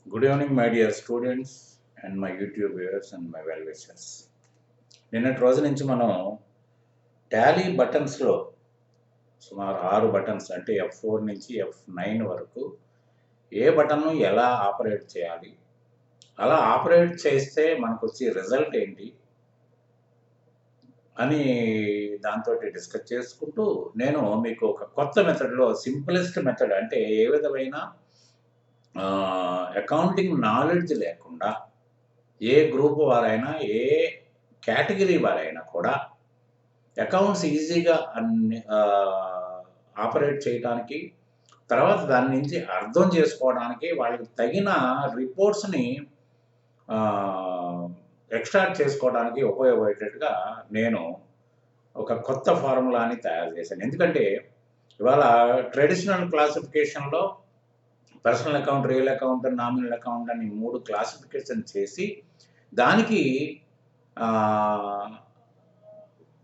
Good evening, my dear students and my YouTube viewers and my well wishers. నిన్నటి రోజు నుంచి మనం Tally బటన్స్లో సుమారు 6 బటన్స్ అంటే F4 నుంచి F9 వరకు ఏ బటన్ను ఎలా ఆపరేట్ చేయాలి, అలా ఆపరేట్ చేస్తే మనకు వచ్చే రిజల్ట్ ఏంటి అని దాంతో డిస్కస్ చేసుకుంటూ నేను మీకు ఒక కొత్త మెథడ్లో సింపులెస్ట్ మెథడ్ అంటే ఏ విధమైన అకౌంటింగ్ నాలెడ్జ్ లేకుండా ఏ గ్రూప్ వారైనా ఏ కేటగిరీ వారైనా కూడా అకౌంట్స్ ఈజీగా ఆపరేట్ చేయడానికి, తర్వాత దాని నుంచి అర్థం చేసుకోవడానికి, వాళ్ళకి తగిన రిపోర్ట్స్ని ఎక్స్ట్రాక్ట్ చేసుకోవడానికి ఉపయోగపడేటట్టుగా నేను ఒక కొత్త ఫార్ములాని తయారు చేశాను. ఎందుకంటే ఇవాళ ట్రెడిషనల్ క్లాసిఫికేషన్లో personal account, real account, nominal account అని 3 క్లాసిఫికేషన్ చేసి దానికి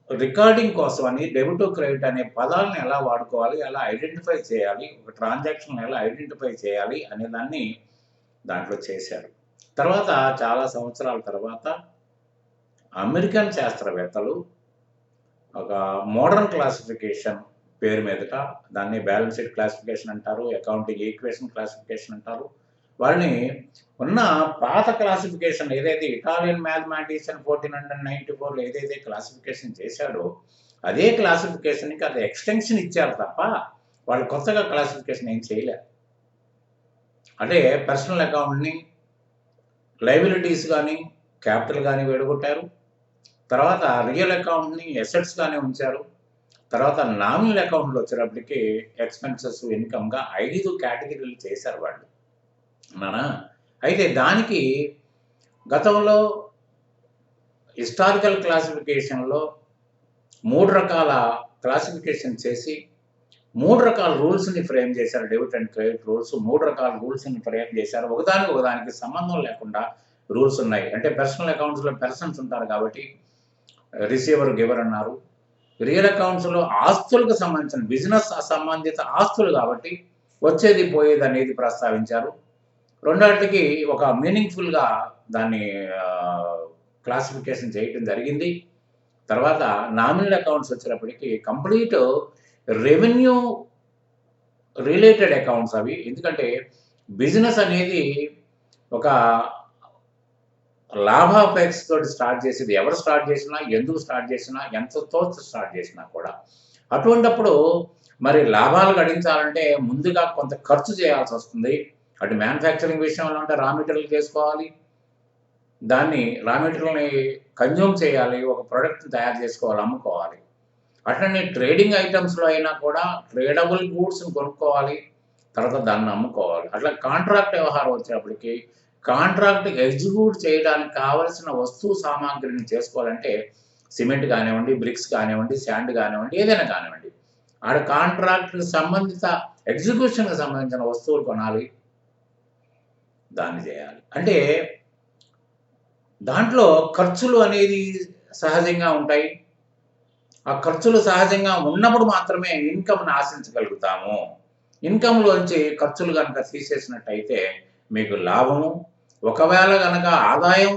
రికార్డింగ్ కోసం అని డెబిట్ క్రెడిట్ అనే పదాలను ఎలా వాడుకోవాలి, ఎలా ఐడెంటిఫై చేయాలి, ఒక ట్రాన్సాక్షన్ ఎలా ఐడెంటిఫై చేయాలి అనే దాన్ని దాంట్లో చేశారు. తర్వాత చాలా సంవత్సరాల తర్వాత అమెరికన్ శాస్త్రవేత్తలు ఒక మోడర్న్ క్లాసిఫికేషన్ పేరు మీదట, దాన్ని బ్యాలెన్స్ షీట్ క్లాసిఫికేషన్ అంటారు, అకౌంటింగ్ ఈక్వేషన్ క్లాసిఫికేషన్ అంటారు. వాళ్ళని ఉన్న పాత క్లాసిఫికేషన్ ఏదైతే ఇటాలియన్ మ్యాథమెటిషియన్ 1494లో ఏదైతే క్లాసిఫికేషన్ చేశాడో అదే క్లాసిఫికేషన్కి అది ఎక్స్టెన్షన్ ఇచ్చారు తప్ప వాళ్ళు కొత్తగా క్లాసిఫికేషన్ ఏం చేయలేరు. అంటే పర్సనల్ అకౌంట్ని లయబిలిటీస్ కానీ క్యాపిటల్ కానీ విడగొట్టారు, తర్వాత రియల్ అకౌంట్ని ఎసెట్స్ కానీ ఉంచారు, తర్వాత నామినల్ అకౌంట్లో వచ్చేటప్పటికి ఎక్స్పెన్సెస్, ఇన్కమ్గా 5 కేటగిరీలు చేశారు వాళ్ళు. నానా అయితే దానికి గతంలో హిస్టారికల్ క్లాసిఫికేషన్లో 3 రకాల క్లాసిఫికేషన్ చేసి 3 రకాల రూల్స్ని ఫ్రేమ్ చేశారు. డెబిట్ అండ్ క్రెడిట్ రూల్స్ 3 రకాల రూల్స్ని ఫ్రేమ్ చేశారు. ఒకదానికి సంబంధం లేకుండా రూల్స్ ఉన్నాయి. అంటే పర్సనల్ అకౌంట్స్లో పర్సన్స్ ఉంటారు కాబట్టి రిసీవర్, గివర్ అన్నారు. రియల్ అకౌంట్స్లో ఆస్తులకు సంబంధించిన బిజినెస్ సంబంధిత ఆస్తులు కాబట్టి వచ్చేది పోయేది అనేది ప్రస్తావించారు. రెండాటికి ఒక మీనింగ్ఫుల్గా దాన్ని క్లాసిఫికేషన్ చేయటం జరిగింది. తర్వాత నామినల్ అకౌంట్స్ వచ్చేటప్పటికి కంప్లీట్ రెవెన్యూ రిలేటెడ్ అకౌంట్స్ అవి. ఎందుకంటే బిజినెస్ అనేది ఒక లాభాపేక్ష తోటి స్టార్ట్ చేసేది. ఎవరు స్టార్ట్ చేసినా, ఎందుకు స్టార్ట్ చేసినా, ఎంతతో స్టార్ట్ చేసినా కూడా అటువంటప్పుడు మరి లాభాలు గడించాలంటే ముందుగా కొంత ఖర్చు చేయాల్సి వస్తుంది. అటు మ్యానుఫ్యాక్చరింగ్ విషయంలో అంటే రా మెటీరియల్ చేసుకోవాలి, దాన్ని రా మెటీరియల్ని కన్జ్యూమ్ చేయాలి, ఒక ప్రోడక్ట్ని తయారు చేసుకోవాలి, అమ్ముకోవాలి. అట్లనే ట్రేడింగ్ ఐటమ్స్లో అయినా కూడా ట్రేడబుల్ గూడ్స్ని కొనుక్కోవాలి, తర్వాత దాన్ని అమ్ముకోవాలి. అట్లా కాంట్రాక్ట్ వ్యవహారం వచ్చేటప్పటికి కాంట్రాక్ట్ ఎగ్జిక్యూట్ చేయడానికి కావలసిన వస్తువు సామాగ్రిని చేసుకోవాలంటే సిమెంట్ కానివ్వండి, బ్రిక్స్ కానివ్వండి, శాండ్ కానివ్వండి, ఏదైనా కానివ్వండి, ఆడ కాంట్రాక్ట్కి సంబంధిత ఎగ్జిక్యూషన్కి సంబంధించిన వస్తువులు కొనాలి, దాన్ని చేయాలి. అంటే దాంట్లో ఖర్చులు అనేది సహజంగా ఉంటాయి. ఆ ఖర్చులు సహజంగా ఉన్నప్పుడు మాత్రమే ఇన్కమ్ని ఆశించగలుగుతాము. ఇన్కమ్లోంచి ఖర్చులు కనుక తీసేసినట్టయితే మీకు లాభము, ఒకవేళ కనుక ఆదాయం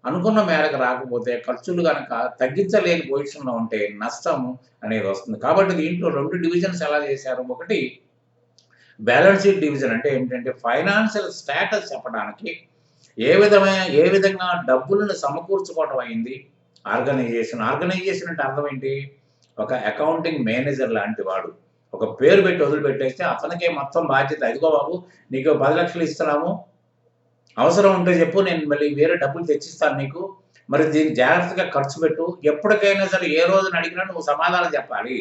అనుకున్న మేరకు రాకపోతే ఖర్చులు కనుక తగ్గించలేని పొజిషన్లో ఉంటే నష్టము అనేది వస్తుంది. కాబట్టి దీంట్లో 2 డివిజన్స్ ఎలా చేశారు. ఒకటి బ్యాలెన్స్ షీట్ డివిజన్ అంటే ఏంటంటే ఫైనాన్షియల్ స్టేటస్ చెప్పడానికి ఏ విధంగా డబ్బులను సమకూర్చుకోవటం అయింది. ఆర్గనైజేషన్ అంటే అర్థం ఏంటి, ఒక అకౌంటింగ్ మేనేజర్ లాంటి వాడు ఒక పేరు పెట్టి వదిలిపెట్టేస్తే అతనికే మొత్తం బాధ్యత. అదిగో బాబు నీకు 10 లక్షలు ఇస్తున్నాము, అవసరం ఉంటే చెప్పు, నేను మళ్ళీ వేరే డబ్బులు తెచ్చిస్తాను నీకు, మరి దీన్ని జాగ్రత్తగా ఖర్చు పెట్టు, ఎప్పటికైనా సరే ఏ రోజున అడిగినా నువ్వు సమాధానం చెప్పాలి.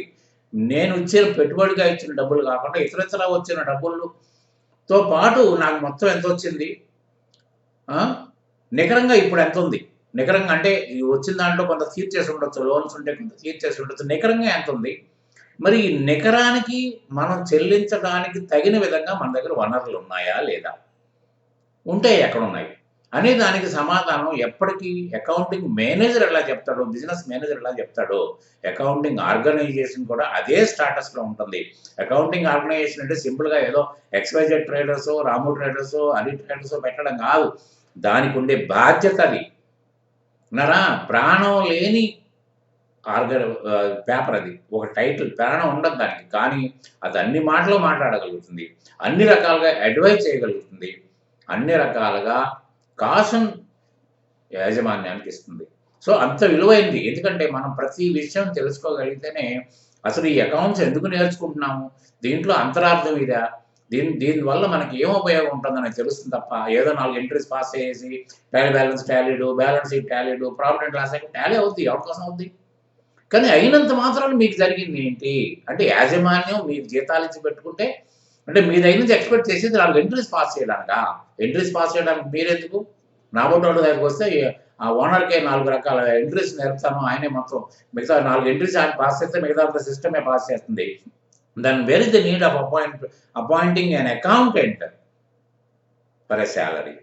నేను ఇచ్చిన పెట్టుబడిగా ఇచ్చిన డబ్బులు కాకుండా ఇతరత్రా వచ్చిన డబ్బులతో పాటు నాకు మొత్తం ఎంత వచ్చింది, నికరంగా ఇప్పుడు ఎంత ఉంది, నికరంగా అంటే వచ్చిన దాంట్లో కొంత తీర్చేసి ఉండొచ్చు, లోన్స్ ఉంటే కొంత తీర్చేసి ఉండొచ్చు, నికరంగా ఎంత ఉంది, మరి ఈ నికరానికి మనం చెల్లించడానికి తగిన విధంగా మన దగ్గర వనరులు ఉన్నాయా లేదా, ఉంటే ఎక్కడున్నాయి, అనే దానికి సమాధానం ఎప్పటికీ అకౌంటింగ్ మేనేజర్ ఎలా చెప్తాడో, బిజినెస్ మేనేజర్ ఎలా చెప్తాడో, అకౌంటింగ్ ఆర్గనైజేషన్ కూడా అదే స్టాటస్‌లో ఉంటుంది. అకౌంటింగ్ ఆర్గనైజేషన్ అంటే సింపుల్‌గా ఏదో ఎక్స్‌వైజెడ్ ట్రేడర్సో, రాము ట్రేడర్సో, హరి ట్రేడర్సో పెట్టడం కాదు. దానికి ఉండే బాధ్యత అది. విన్నారా? ప్రాణం లేని పేపర్ అది. ఒక టైటిల్ ప్రాణం ఉండదు దానికి. కానీ అది అన్ని మాటలు మాట్లాడగలుగుతుంది. అన్ని రకాలుగా అడ్వైజ్ చేయగలుగుతుంది. అన్ని రకాలుగా కాషన్ యాజమాన్యానికి ఇస్తుంది. సో, అంత విలువైంది. ఎందుకంటే మనం ప్రతి విషయం తెలుసుకోగలిగితేనే అసలు ఈ అకౌంట్స్ ఎందుకు నేర్చుకుంటున్నాము? దీంట్లో అంతరార్థం ఇదా? దీనివల్ల మనకి ఏం ఉపయోగం ఉంటుందని తెలుస్తుంది తప్ప, ఏదో 4 ఎంట్రీస్ పాస్ చేసేసి trial balance tallied, balance sheet tallied, profit and loss account tally అవుద్ది. ఎవరి కోసం అవుద్ది? కానీ అయినంత మాత్రాన మీకు జరిగిందేంటి? అంటే యాజమాన్యం మీకు జీతాలిచ్చి పెట్టుకుంటే, అంటే మీ దగ్గర నుంచి ఎక్స్‌పెక్ట్ చేసేది 4 ఎంట్రీస్ పాస్ చేయడానికా? ఎంట్రీస్ పాస్ చేయడానికి మీరెందుకు? నాబోటోళ్ళ దగ్గరికొస్తే ఆ ఓనర్‌కే 4 రకాల ఎంట్రీస్ నేర్పుతాను. ఆయనే మొత్తం మిగతా 4 ఎంట్రీస్ ఆయన పాస్ చేస్తే మిగతాదంతా సిస్టమే పాస్ చేస్తుంది. Then where is the need of appointing an accountant for a salary?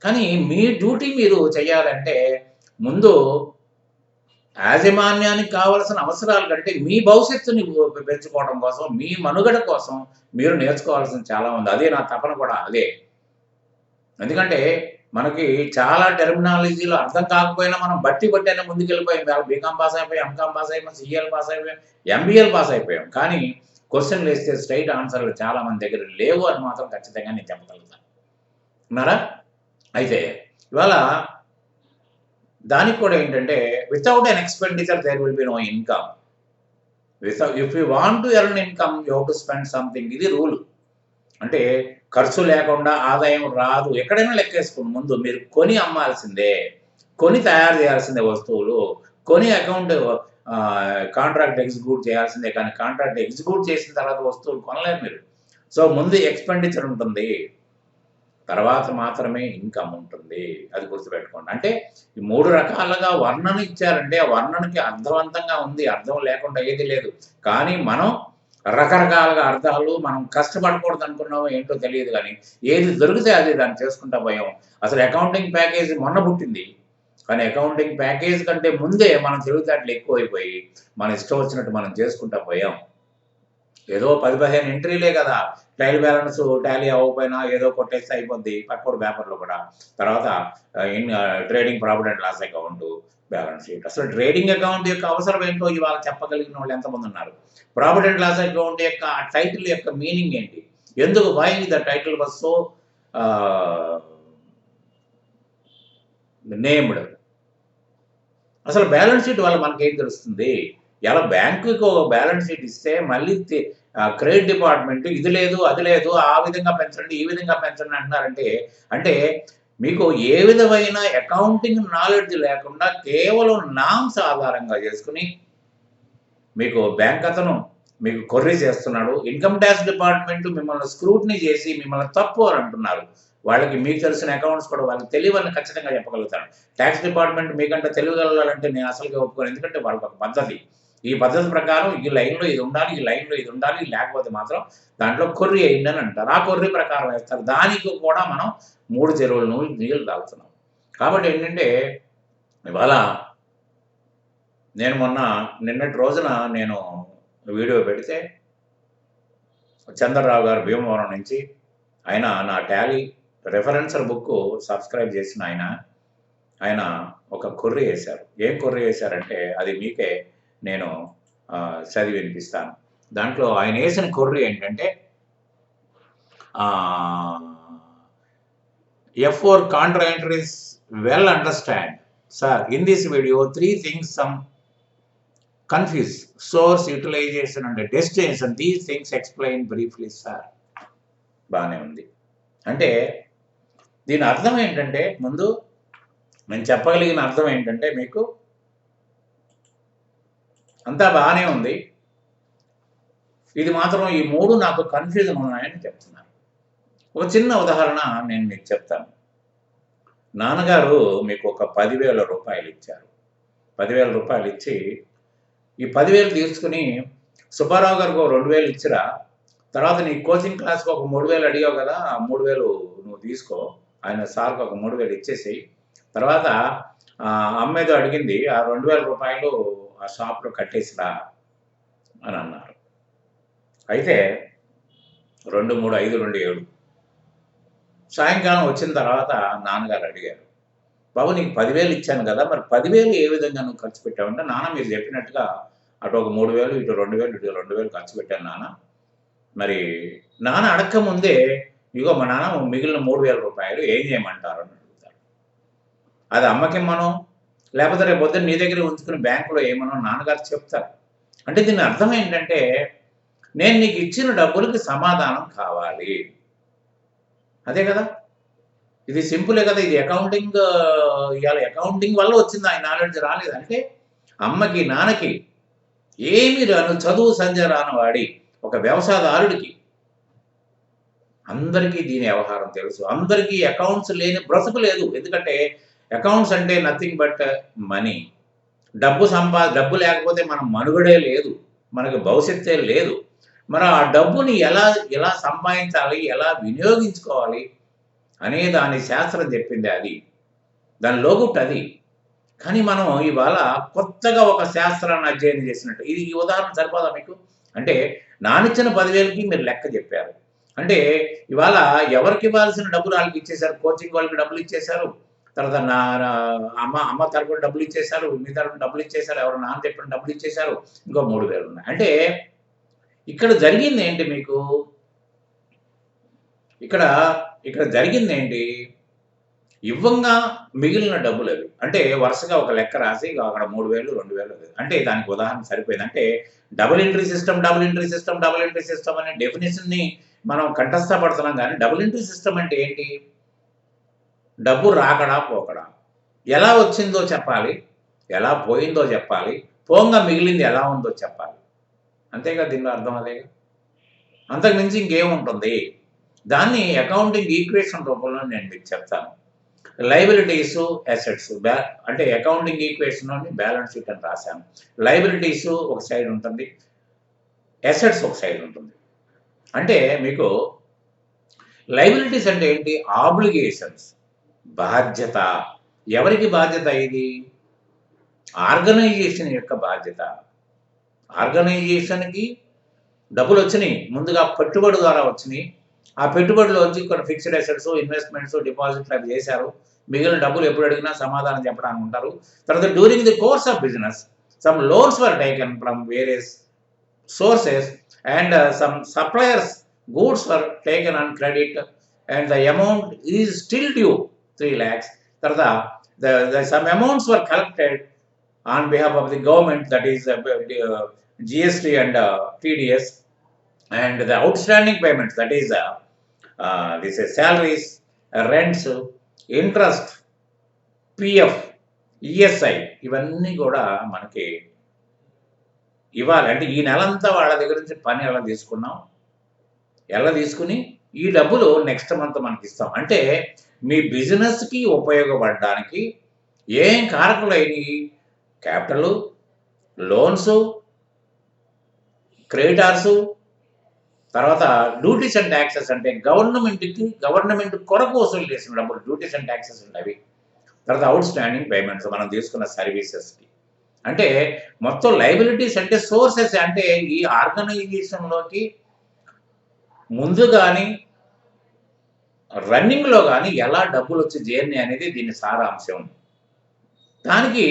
కానీ మీ డ్యూటీ మీరు చేయాలంటే ముందు యాజమాన్యానికి కావాల్సిన అవసరాల కంటే మీ భవిష్యత్తుని పెంచుకోవడం కోసం, మీ మనుగడ కోసం మీరు నేర్చుకోవాల్సింది చాలా ఉంది. అదే నా తపన కూడా అదే. ఎందుకంటే మనకి చాలా టెర్మినాలజీలు అర్థం కాకపోయినా మనం బట్టి అయినా ముందుకెళ్ళిపోయాం. ఇవాళ బీకామ్ పాస్ అయిపోయాం, ఎంకామ్ పాస్ అయిపోయాం, సీఏలు పాస్ అయిపోయాం, ఎంబీఏలు పాస్ అయిపోయాం. కానీ క్వెషన్‌లేస్తే స్ట్రెయిట్ ఆన్సర్‌లు చాలా మంది దగ్గర లేవు అని మాత్రం ఖచ్చితంగా నేను చెప్పగలుగుతాను. ఉన్నారా? అయితే ఇవాళ దానికి కూడా ఏంటంటే without an expenditure there will be no income. If you want to earn income you have to spend something. ఇది రూల్. అంటే ఖర్చు లేకుండా ఆదాయం రాదు. ఎక్కడైనా లెక్కేసుకోండి ముందు. మీరు కొని అమ్మాల్సిందే. కొని తయారు చేయాల్సిందే వస్తువులు. కొని కాంట్రాక్ట్ ఎగ్జిక్యూట్ చేయాల్సిందే. కానీ కాంట్రాక్ట్ ఎగ్జిక్యూట్ చేసిన తర్వాత వస్తువులు కొనలేరు మీరు. సో, ముందు ఎక్స్‌పెండిచర్ ఉంటుంది. తర్వాత మాత్రమే ఇన్‌కమ్ ఉంటుంది. అది గుర్తుపెట్టుకోండి. అంటే ఈ 3 రకాలుగా వర్ణన ఇచ్చారంటే ఆ వర్ణనకి అర్థవంతంగా ఉంది. అర్థం లేకుండా ఏది లేదు. కానీ మనం రకరకాలుగా అర్థాలు మనం కష్టపడకూడదనుకున్నామో ఏంటో తెలీదు గానీ, ఏది దొరికితే అది దాన్ని చేసుకుంటా పోయాం. అసలు అకౌంటింగ్ ప్యాకేజ్ మొన్న పుట్టింది. కానీ అకౌంటింగ్ ప్యాకేజ్ కంటే ముందే మన తెలివితేటలు ఎక్కువైపోయి, మన ఇష్టం వచ్చినట్టు మనం చేసుకుంటా పోయాం. ఏదో 10, 15 ఎంట్రీలే కదా! ట్రయల్ బ్యాలెన్స్ టాలీ అవ్వకపోయినా ఏదో కొట్టేస్తే అయిపోద్ది. పక్కోడి పేపర్‌లో కూడా. తర్వాత trading profit and loss account, balance sheet. అసలు ట్రేడింగ్ అకౌంట్ యొక్క అవసరం ఏంటో ఇవాళ చెప్పగలిగిన వాళ్ళు ఎంతమందున్నారు? ప్రాఫిట్ అండ్ లాస్ అకౌంట్ యొక్క టైటిల్ యొక్క మీనింగ్ ఏంటి? ఎందుకు why the title was so ah, named? అసలు బ్యాలెన్స్ షీట్ వల్ల మనకేం తెలుస్తుంది? ఇలా బ్యాంకుకి ఒక బ్యాలెన్స్ షీట్ ఇస్తే మళ్ళీ క్రెడిట్ డిపార్ట్‌మెంట్ ఇది లేదు, అది లేదు, ఆ విధంగా పెంచండి, ఈ విధంగా పెంచండి అంటున్నారంటే, అంటే మీకు ఏ విధమైన అకౌంటింగ్ నాలెడ్జ్ లేకుండా కేవలం నామ్స్ ఆధారంగా చేసుకొని, మీకు బ్యాంక్ అతను మీకు క్వెర్రీ చేస్తున్నాడు. ఇన్‌కమ్ టాక్స్ డిపార్ట్‌మెంట్ మిమ్మల్ని స్క్రూటినీ చేసి మిమ్మల్ని తప్పు అని అంటున్నారు. వాళ్ళకి మీకు తెలిసిన అకౌంట్స్ కూడా వాళ్ళకి తెలియవని ఖచ్చితంగా చెప్పగలుగుతాను. టాక్స్ డిపార్ట్‌మెంట్ మీకంటే తెలివిగలవాలంటే నేను అసలుకే ఒప్పుకోను. ఎందుకంటే వాళ్ళకొక పద్ధతి. ఈ పద్ధతి ప్రకారం ఈ లైన్‌లో ఇది ఉండాలి, ఈ లైన్‌లో ఇది ఉండాలి. లేకపోతే మాత్రం దాంట్లో కొర్రీ ఎయండి అని అంటారు. ఆ కొర్రీ ప్రకారం వేస్తారు. దానికి కూడా మనం 3 చెరువుల నీళ్ళు తాగుతున్నాం. కాబట్టి ఏంటంటే ఇవాళ నేను నిన్నటి రోజున నేను వీడియో పెడితే చంద్రరావు గారు భీమవరం నుంచి ఆయన నా టాలీ రిఫరెన్సర్ బుక్కు సబ్స్క్రైబ్ చేసిన ఆయన ఒక కొర్రీ ఏశారు. ఏం కొర్రీ ఏశారంటే అది మీకే నేను చదివి వినిపిస్తాను. దాంట్లో ఆయన ఏసిన కొర్రీ ఏంటంటే F4 contra entries well understand. Sir, in this video, 3 things some confuse. Source, utilization and destination. These things explain briefly, sir. బానే ఉంది. అంటే దీని అర్థం ఏంటంటే ముందు నేను చెప్పగలిగిన అర్థం ఏంటంటే మీకు అంతా బానే ఉంది. ఇది మాత్రం ఈ 3 నాకు కన్‌ఫ్యూజన్ ఉన్నాయని చెప్తున్నారు. ఒక చిన్న ఉదాహరణ నేను మీకు చెప్తాను. నాన్నగారు మీకు ఒక 10,000 రూపాయలు ఇచ్చారు. 10,000 రూపాయలు ఇచ్చి ఈ 10,000 తీసుకొని సుబ్బారావు గారికి ఒక 2,000 ఇచ్చిరా. తర్వాత నీ కోచింగ్ క్లాస్‌కి ఒక 3,000 అడిగావు కదా! ఆ 3,000 నువ్వు తీసుకో. ఆయన సార్కి ఒక 3000 ఇచ్చేసి తర్వాత అమ్మేదో అడిగింది ఆ 2000 రూపాయలు ఆ షాప్లో కట్టేసిరా అని అన్నారు. అయితే 2, 3, 5, 2, 7 సాయంకాలం వచ్చిన తర్వాత నాన్నగారు అడిగారు, బాబు నీకు 10,000 ఇచ్చాను కదా, మరి 10,000 ఏ విధంగా నువ్వు ఖర్చు పెట్టావంటే, నాన్న మీరు చెప్పినట్టుగా అటు ఒక 3,000 ఇటు 2,000 ఇటు 2,000 ఖర్చు పెట్టాను నాన్న. మరి నాన్న అడక్క ముందే ఇగో మా నాన్న మిగిలిన 3,000 రూపాయలు ఏం చేయమంటారు అని అడుగుతారు. అది అమ్మకిమ్మనో లేకపోతే రేపు పొద్దున్న నీ దగ్గర ఉంచుకుని బ్యాంకులో ఏమనో నాన్నగారు చెప్తారు. అంటే దీని అర్థం ఏంటంటే నేను నీకు ఇచ్చిన డబ్బులకి సమాధానం కావాలి. అదే కదా, ఇది సింపులే కదా. ఇది అకౌంటింగ్ ఇవాళ అకౌంటింగ్ వల్ల వచ్చింది, ఆయన నాలెడ్జ్ రాలేదు. అంటే అమ్మకి నాన్నకి ఏమి రాను, చదువు సంధ్య రానివాడి ఒక వ్యవసాయదారుడికి అందరికీ దీని వ్యవహారం తెలుసు. అందరికీ అకౌంట్స్ లేని బ్రతుకు లేదు. ఎందుకంటే అకౌంట్స్ అంటే నథింగ్ బట్ మనీ. డబ్బు లేకపోతే మన మనుగడే లేదు, మనకు భవిష్యత్తే లేదు. మరి ఆ డబ్బుని ఎలా సంపాదించాలి, ఎలా వినియోగించుకోవాలి అనే దాని శాస్త్రం చెప్పింది అది, దాని లోగుట్టు అది. కానీ మనం ఇవాళ కొత్తగా ఒక శాస్త్రాన్ని అధ్యయనం చేసినట్టు. ఈ ఉదాహరణ సరిపోదా మీకు? అంటే నానిచ్చిన 10,000కి మీరు లెక్క చెప్పారు. అంటే ఇవాళ ఎవరికి ఇవ్వాల్సిన డబ్బులు వాళ్ళకి ఇచ్చేశారు. కోచింగ్ వాళ్ళకి డబ్బులు ఇచ్చేశారు. తర్వాత నా అమ్మ తరపున డబ్బులు ఇచ్చేశారు, మీ తరపున డబ్బులు ఇచ్చేశారు, ఎవరు నాన్న చెప్పిన డబ్బులు ఇచ్చేశారు, ఇంకో 3,000 ఉన్నాయి. అంటే ఇక్కడ జరిగింది ఏంటి మీకు? ఇక్కడ జరిగింది ఏంటి? ఇవ్వంగా మిగిలిన డబ్బులు అవి. అంటే వరుసగా ఒక లెక్క రాసి అక్కడ 3,000, 2,000 అంటే దానికి ఉదాహరణ సరిపోయింది. అంటే డబుల్ ఎంట్రీ సిస్టమ్ అనే డెఫినేషన్ని మనం కంఠస్థపడుతున్నాం. కానీ డబుల్ ఎంట్రీ సిస్టమ్ అంటే ఏంటి? డబ్బు రాకడా పోకడా, ఎలా వచ్చిందో చెప్పాలి, ఎలా పోయిందో చెప్పాలి, పోంగా మిగిలింది ఎలా ఉందో చెప్పాలి. అంతేగా దీనిలో అర్థం. అదేగా, అంతకు మించి ఇంకేముంటుంది? దాన్ని అకౌంటింగ్ ఈక్వేషన్ రూపంలో నేను మీకు చెప్తాను. లయబిలిటీసు, అసెట్స్, అంటే అకౌంటింగ్ ఈక్వేషన్లోని బ్యాలెన్స్ షీట్ అని రాశాను. లయబిలిటీసు ఒక సైడ్ ఉంటుంది, అసెట్స్ ఒక సైడ్ ఉంటుంది. అంటే మీకు లయబిలిటీస్ అంటే ఏంటి? ఆబ్లిగేషన్స్, బాధ్యత. ఎవరికి బాధ్యత ఇది? ఆర్గనైజేషన్ యొక్క బాధ్యత. ఆర్గనైజేషన్కి డబ్బులు వచ్చినాయి, ముందుగా పెట్టుబడి ద్వారా వచ్చినాయి. ఆ పెట్టుబడిలో వచ్చి కొన్ని ఫిక్స్డ్ అసెట్స్, ఇన్వెస్ట్మెంట్స్, డిపాజిట్లు అవి చేశారు. మిగిలిన డబ్బులు ఎప్పుడు అడిగినా సమాధానం చెప్పడానికి ఉంటారు. తర్వాత during the course of business some loans were taken from various sources and some suppliers goods were taken on credit and the amount is still due 3 lakhs. తర్వాత some amounts were collected on behalf of the government, that is GST and TDS, and the outstanding payments, that is this is salaries, rents, interest, PF, ESI, ఇవన్నీ కూడా మనకి ఇవ్వాలి. అంటే ఈ నెలంతా వాళ్ళ దగ్గర నుంచి పని ఎలా తీసుకుని ఈ డబ్బులు నెక్స్ట్ మంత్ మనకి ఇస్తాం. అంటే మీ బిజినెస్కి ఉపయోగపడడానికి ఏం కారకులైనవి? క్యాపిటల్, లోన్స్, క్రెడిటార్సు, తర్వాత డ్యూటీస్ అండ్ ట్యాక్సెస్, అంటే గవర్నమెంట్ కొరకు వసూలు చేసిన డబ్బులు, డ్యూటీస్ అండ్ ట్యాక్సెస్ ఉండేవి. తర్వాత అవుట్ స్టాండింగ్ పేమెంట్స్ మనం తీసుకున్న సర్వీసెస్కి. అంటే మొత్తం లయబిలిటీస్ అంటే సోర్సెస్. అంటే ఈ ఆర్గనైజేషన్లోకి ముందు కానీ రన్నింగ్లో కానీ ఎలా డబ్బులు వచ్చి చేరినాయి అనేది దీని సారాంశం. దానికి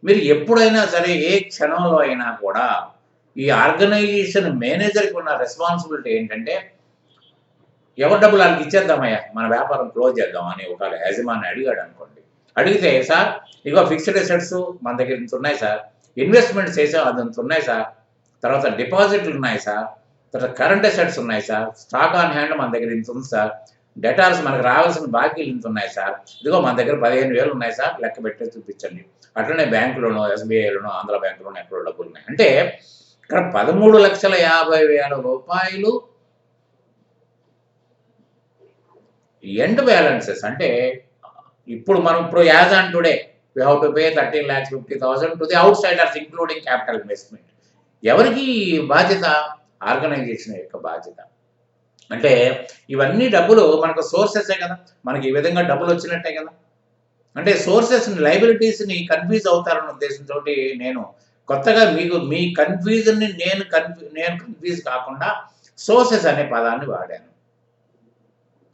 మీరు ఎప్పుడైనా సరే ఏ క్షణంలో అయినా కూడా ఈ ఆర్గనైజేషన్ మేనేజర్కి ఉన్న రెస్పాన్సిబిలిటీ ఏంటంటే ఎవరి డబ్బులు వాళ్ళకి ఇచ్చేద్దామయ్యా, మన వ్యాపారం క్లోజ్ చేద్దాం అని ఒక యజమాని అడిగాడు అనుకోండి. అడిగితే సార్ ఇగో ఫిక్స్డ్ అసెట్స్ మన దగ్గర ఇంత ఉన్నాయి సార్, ఇన్వెస్ట్మెంట్స్ చేసాం అది ఇంత ఉన్నాయి సార్, తర్వాత డిపాజిట్లు ఉన్నాయి సార్, తర్వాత కరెంట్ అసెట్స్ ఉన్నాయి సార్, స్టాక్ ఆన్ హ్యాండ్ మన దగ్గర ఇంత ఉంది సార్, డెటార్స్ మనకు రావాల్సిన బాకీలు ఇంత ఉన్నాయి సార్, ఇదిగో మన దగ్గర 15,000 ఉన్నాయి సార్, లెక్క పెట్టే చూపించండి. అట్లనే బ్యాంకులోనో, SBIలోనో, ఆంధ్ర బ్యాంకులోనో ఎక్కడో డబ్బులు ఉన్నాయి. అంటే ఇక్కడ 13,50,000 రూపాయలు ఎండ్ బ్యాలెన్సెస్. అంటే ఇప్పుడు as on today we have to pay 13,50,000 to the outsiders including capital investment. ఎవరికి బాధ్యత? ఆర్గనైజేషన్ యొక్క బాధ్యత. అంటే ఇవన్నీ డబ్బులు మనకు సోర్సెసే కదా, మనకి ఈ విధంగా డబ్బులు వచ్చినట్టే కదా. అంటే సోర్సెస్ని లయబిలిటీస్ని కన్ఫ్యూజ్ అవుతారన్న ఉద్దేశంతో నేను కొత్తగా మీకు మీ కన్ఫ్యూజన్ని నేను కన్ఫ్యూజ్ కాకుండా సోర్సెస్ అనే పదాన్ని వాడాను.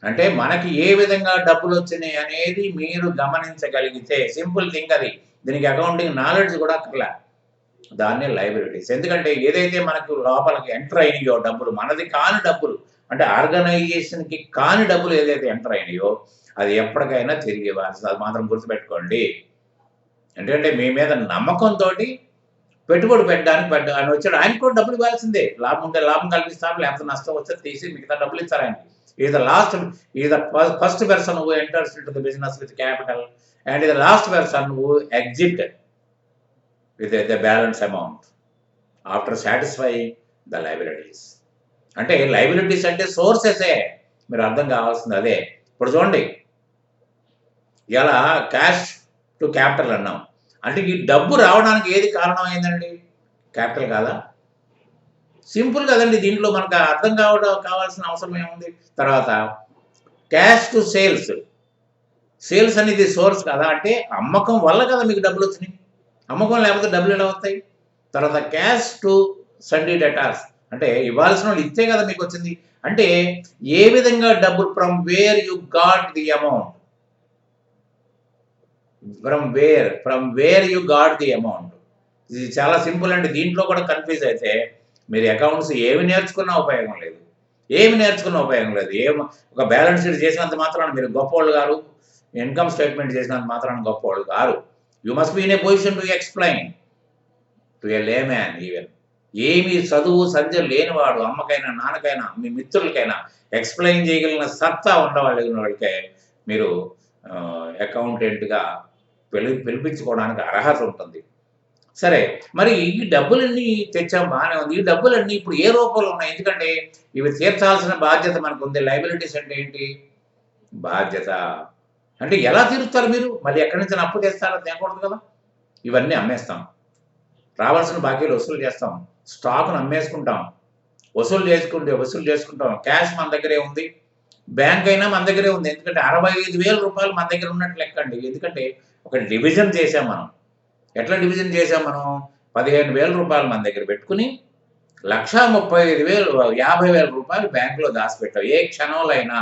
అంటే మనకి ఏ విధంగా డబ్బులు వచ్చినాయి అనేది మీరు గమనించగలిగితే సింపుల్ థింగ్ అది. దీనికి అకౌంటింగ్ నాలెడ్జ్ కూడా అక్కర్లే. దాన్నే లయబిలిటీస్. ఎందుకంటే ఏదైతే మనకు లోపలికి ఎంటర్ అయినాయో డబ్బులు, మనది కాని డబ్బులు, అంటే ఆర్గనైజేషన్‌కి కాని డబ్బులు ఏదైతే ఎంటర్ అయినాయో అది ఎప్పటికైనా తిరిగి ఇవ్వాల్సింది. అది మాత్రం గుర్తుపెట్టుకోండి. ఎందుకంటే మీ మీద నమ్మకంతోటి పెట్టుబడి పెట్టడానికి ఆయన వచ్చాడు. ఆయనకి కూడా డబ్బులు ఇవ్వాల్సిందే. లాభం ఉంటే లాభం కల్పిస్తారు. లేకపోతే నష్టం వస్తే తీసి మిగతా డబ్బులు ఇస్తారు ఆయనకి. Is the last is the first person who enters into the business with capital and the last person who exit with the balance amount after satisfying the liabilities. అంటే లయబిలిటీస్ అంటే సోర్సెసే. మీరు అర్థం కావాల్సింది అదే. ఇప్పుడు చూడండి, ఇలా క్యాష్ టు క్యాపిటల్ అన్నాం. అంటే ఈ డబ్బు రావడానికి ఏది కారణం అయిందండి? క్యాపిటల్ కాదా? సింపుల్ కదండి. దీంట్లో మనకు అర్థం కావాల్సిన అవసరం ఏముంది? తర్వాత క్యాష్ టు సేల్స్. సేల్స్ అనేది సోర్స్ కదా, అంటే అమ్మకం వల్ల కదా మీకు డబ్బులు వచ్చినాయి. అమ్మకం లేకపోతే డబ్బులు ఎలా వస్తాయి? తర్వాత క్యాష్ టు సండీ డెటార్స్, అంటే ఇవ్వాల్సిన వాళ్ళు ఇచ్చే కదా మీకు వచ్చింది. అంటే ఏ విధంగా డబ్బులు from where you got the amount, from where you got the amount. ఇది చాలా సింపుల్ అండి. దీంట్లో కూడా కన్ఫ్యూజ్ అయితే మీరు అకౌంట్స్ ఏమి నేర్చుకున్నా ఉపయోగం లేదు. ఒక బ్యాలెన్స్ షీట్ చేసినంత మాత్రాన మీరు గొప్పవాళ్ళు గారు, ఇన్కమ్ స్టేట్మెంట్ చేసినంత మాత్రాన గొప్పవాళ్ళు గారు. You must be in a position to explain to A layman even. ఏమి చదువు సంధ్య లేనివాడు, అమ్మకైనా నాన్నకైనా మీ మిత్రులకైనా ఎక్స్ప్లెయిన్ చేయగలిగిన సత్తా ఉండగలిగిన వాళ్ళకే మీరు అకౌంటెంట్గా పిలిపించుకోవడానికి అర్హత ఉంటుంది. సరే, మరి ఈ డబ్బులన్నీ తెచ్చాం, బాగానే ఉంది. ఈ డబ్బులన్నీ ఇప్పుడు ఏ రూపంలో ఉన్నాయి? ఎందుకంటే ఇవి తీర్చాల్సిన బాధ్యత మనకు ఉంది. లయబిలిటీస్ అంటే ఏంటి? బాధ్యత. అంటే ఎలా తీరుస్తారు మీరు? మళ్ళీ ఎక్కడి నుంచి అప్పు తెస్తారో తేకూడదు కదా. ఇవన్నీ అమ్మేస్తాం, రావాల్సిన బాకీలు వసూలు చేస్తాం, స్టాక్ను అమ్మేసుకుంటాం, వసూలు చేసుకుంటాం. క్యాష్ మన దగ్గరే ఉంది, బ్యాంక్ అయినా మన దగ్గరే ఉంది. ఎందుకంటే 65,000 రూపాయలు మన దగ్గర ఉన్నట్టు లెక్కండి. ఎందుకంటే ఒక డివిజన్ చేసాం మనం. ఎట్లా డివిజన్ చేసాం మనం? 15,000 రూపాయలు మన దగ్గర పెట్టుకుని 1,35,000 50,000 రూపాయలు బ్యాంకులో దాచిపెట్టాం. ఏ క్షణంలో అయినా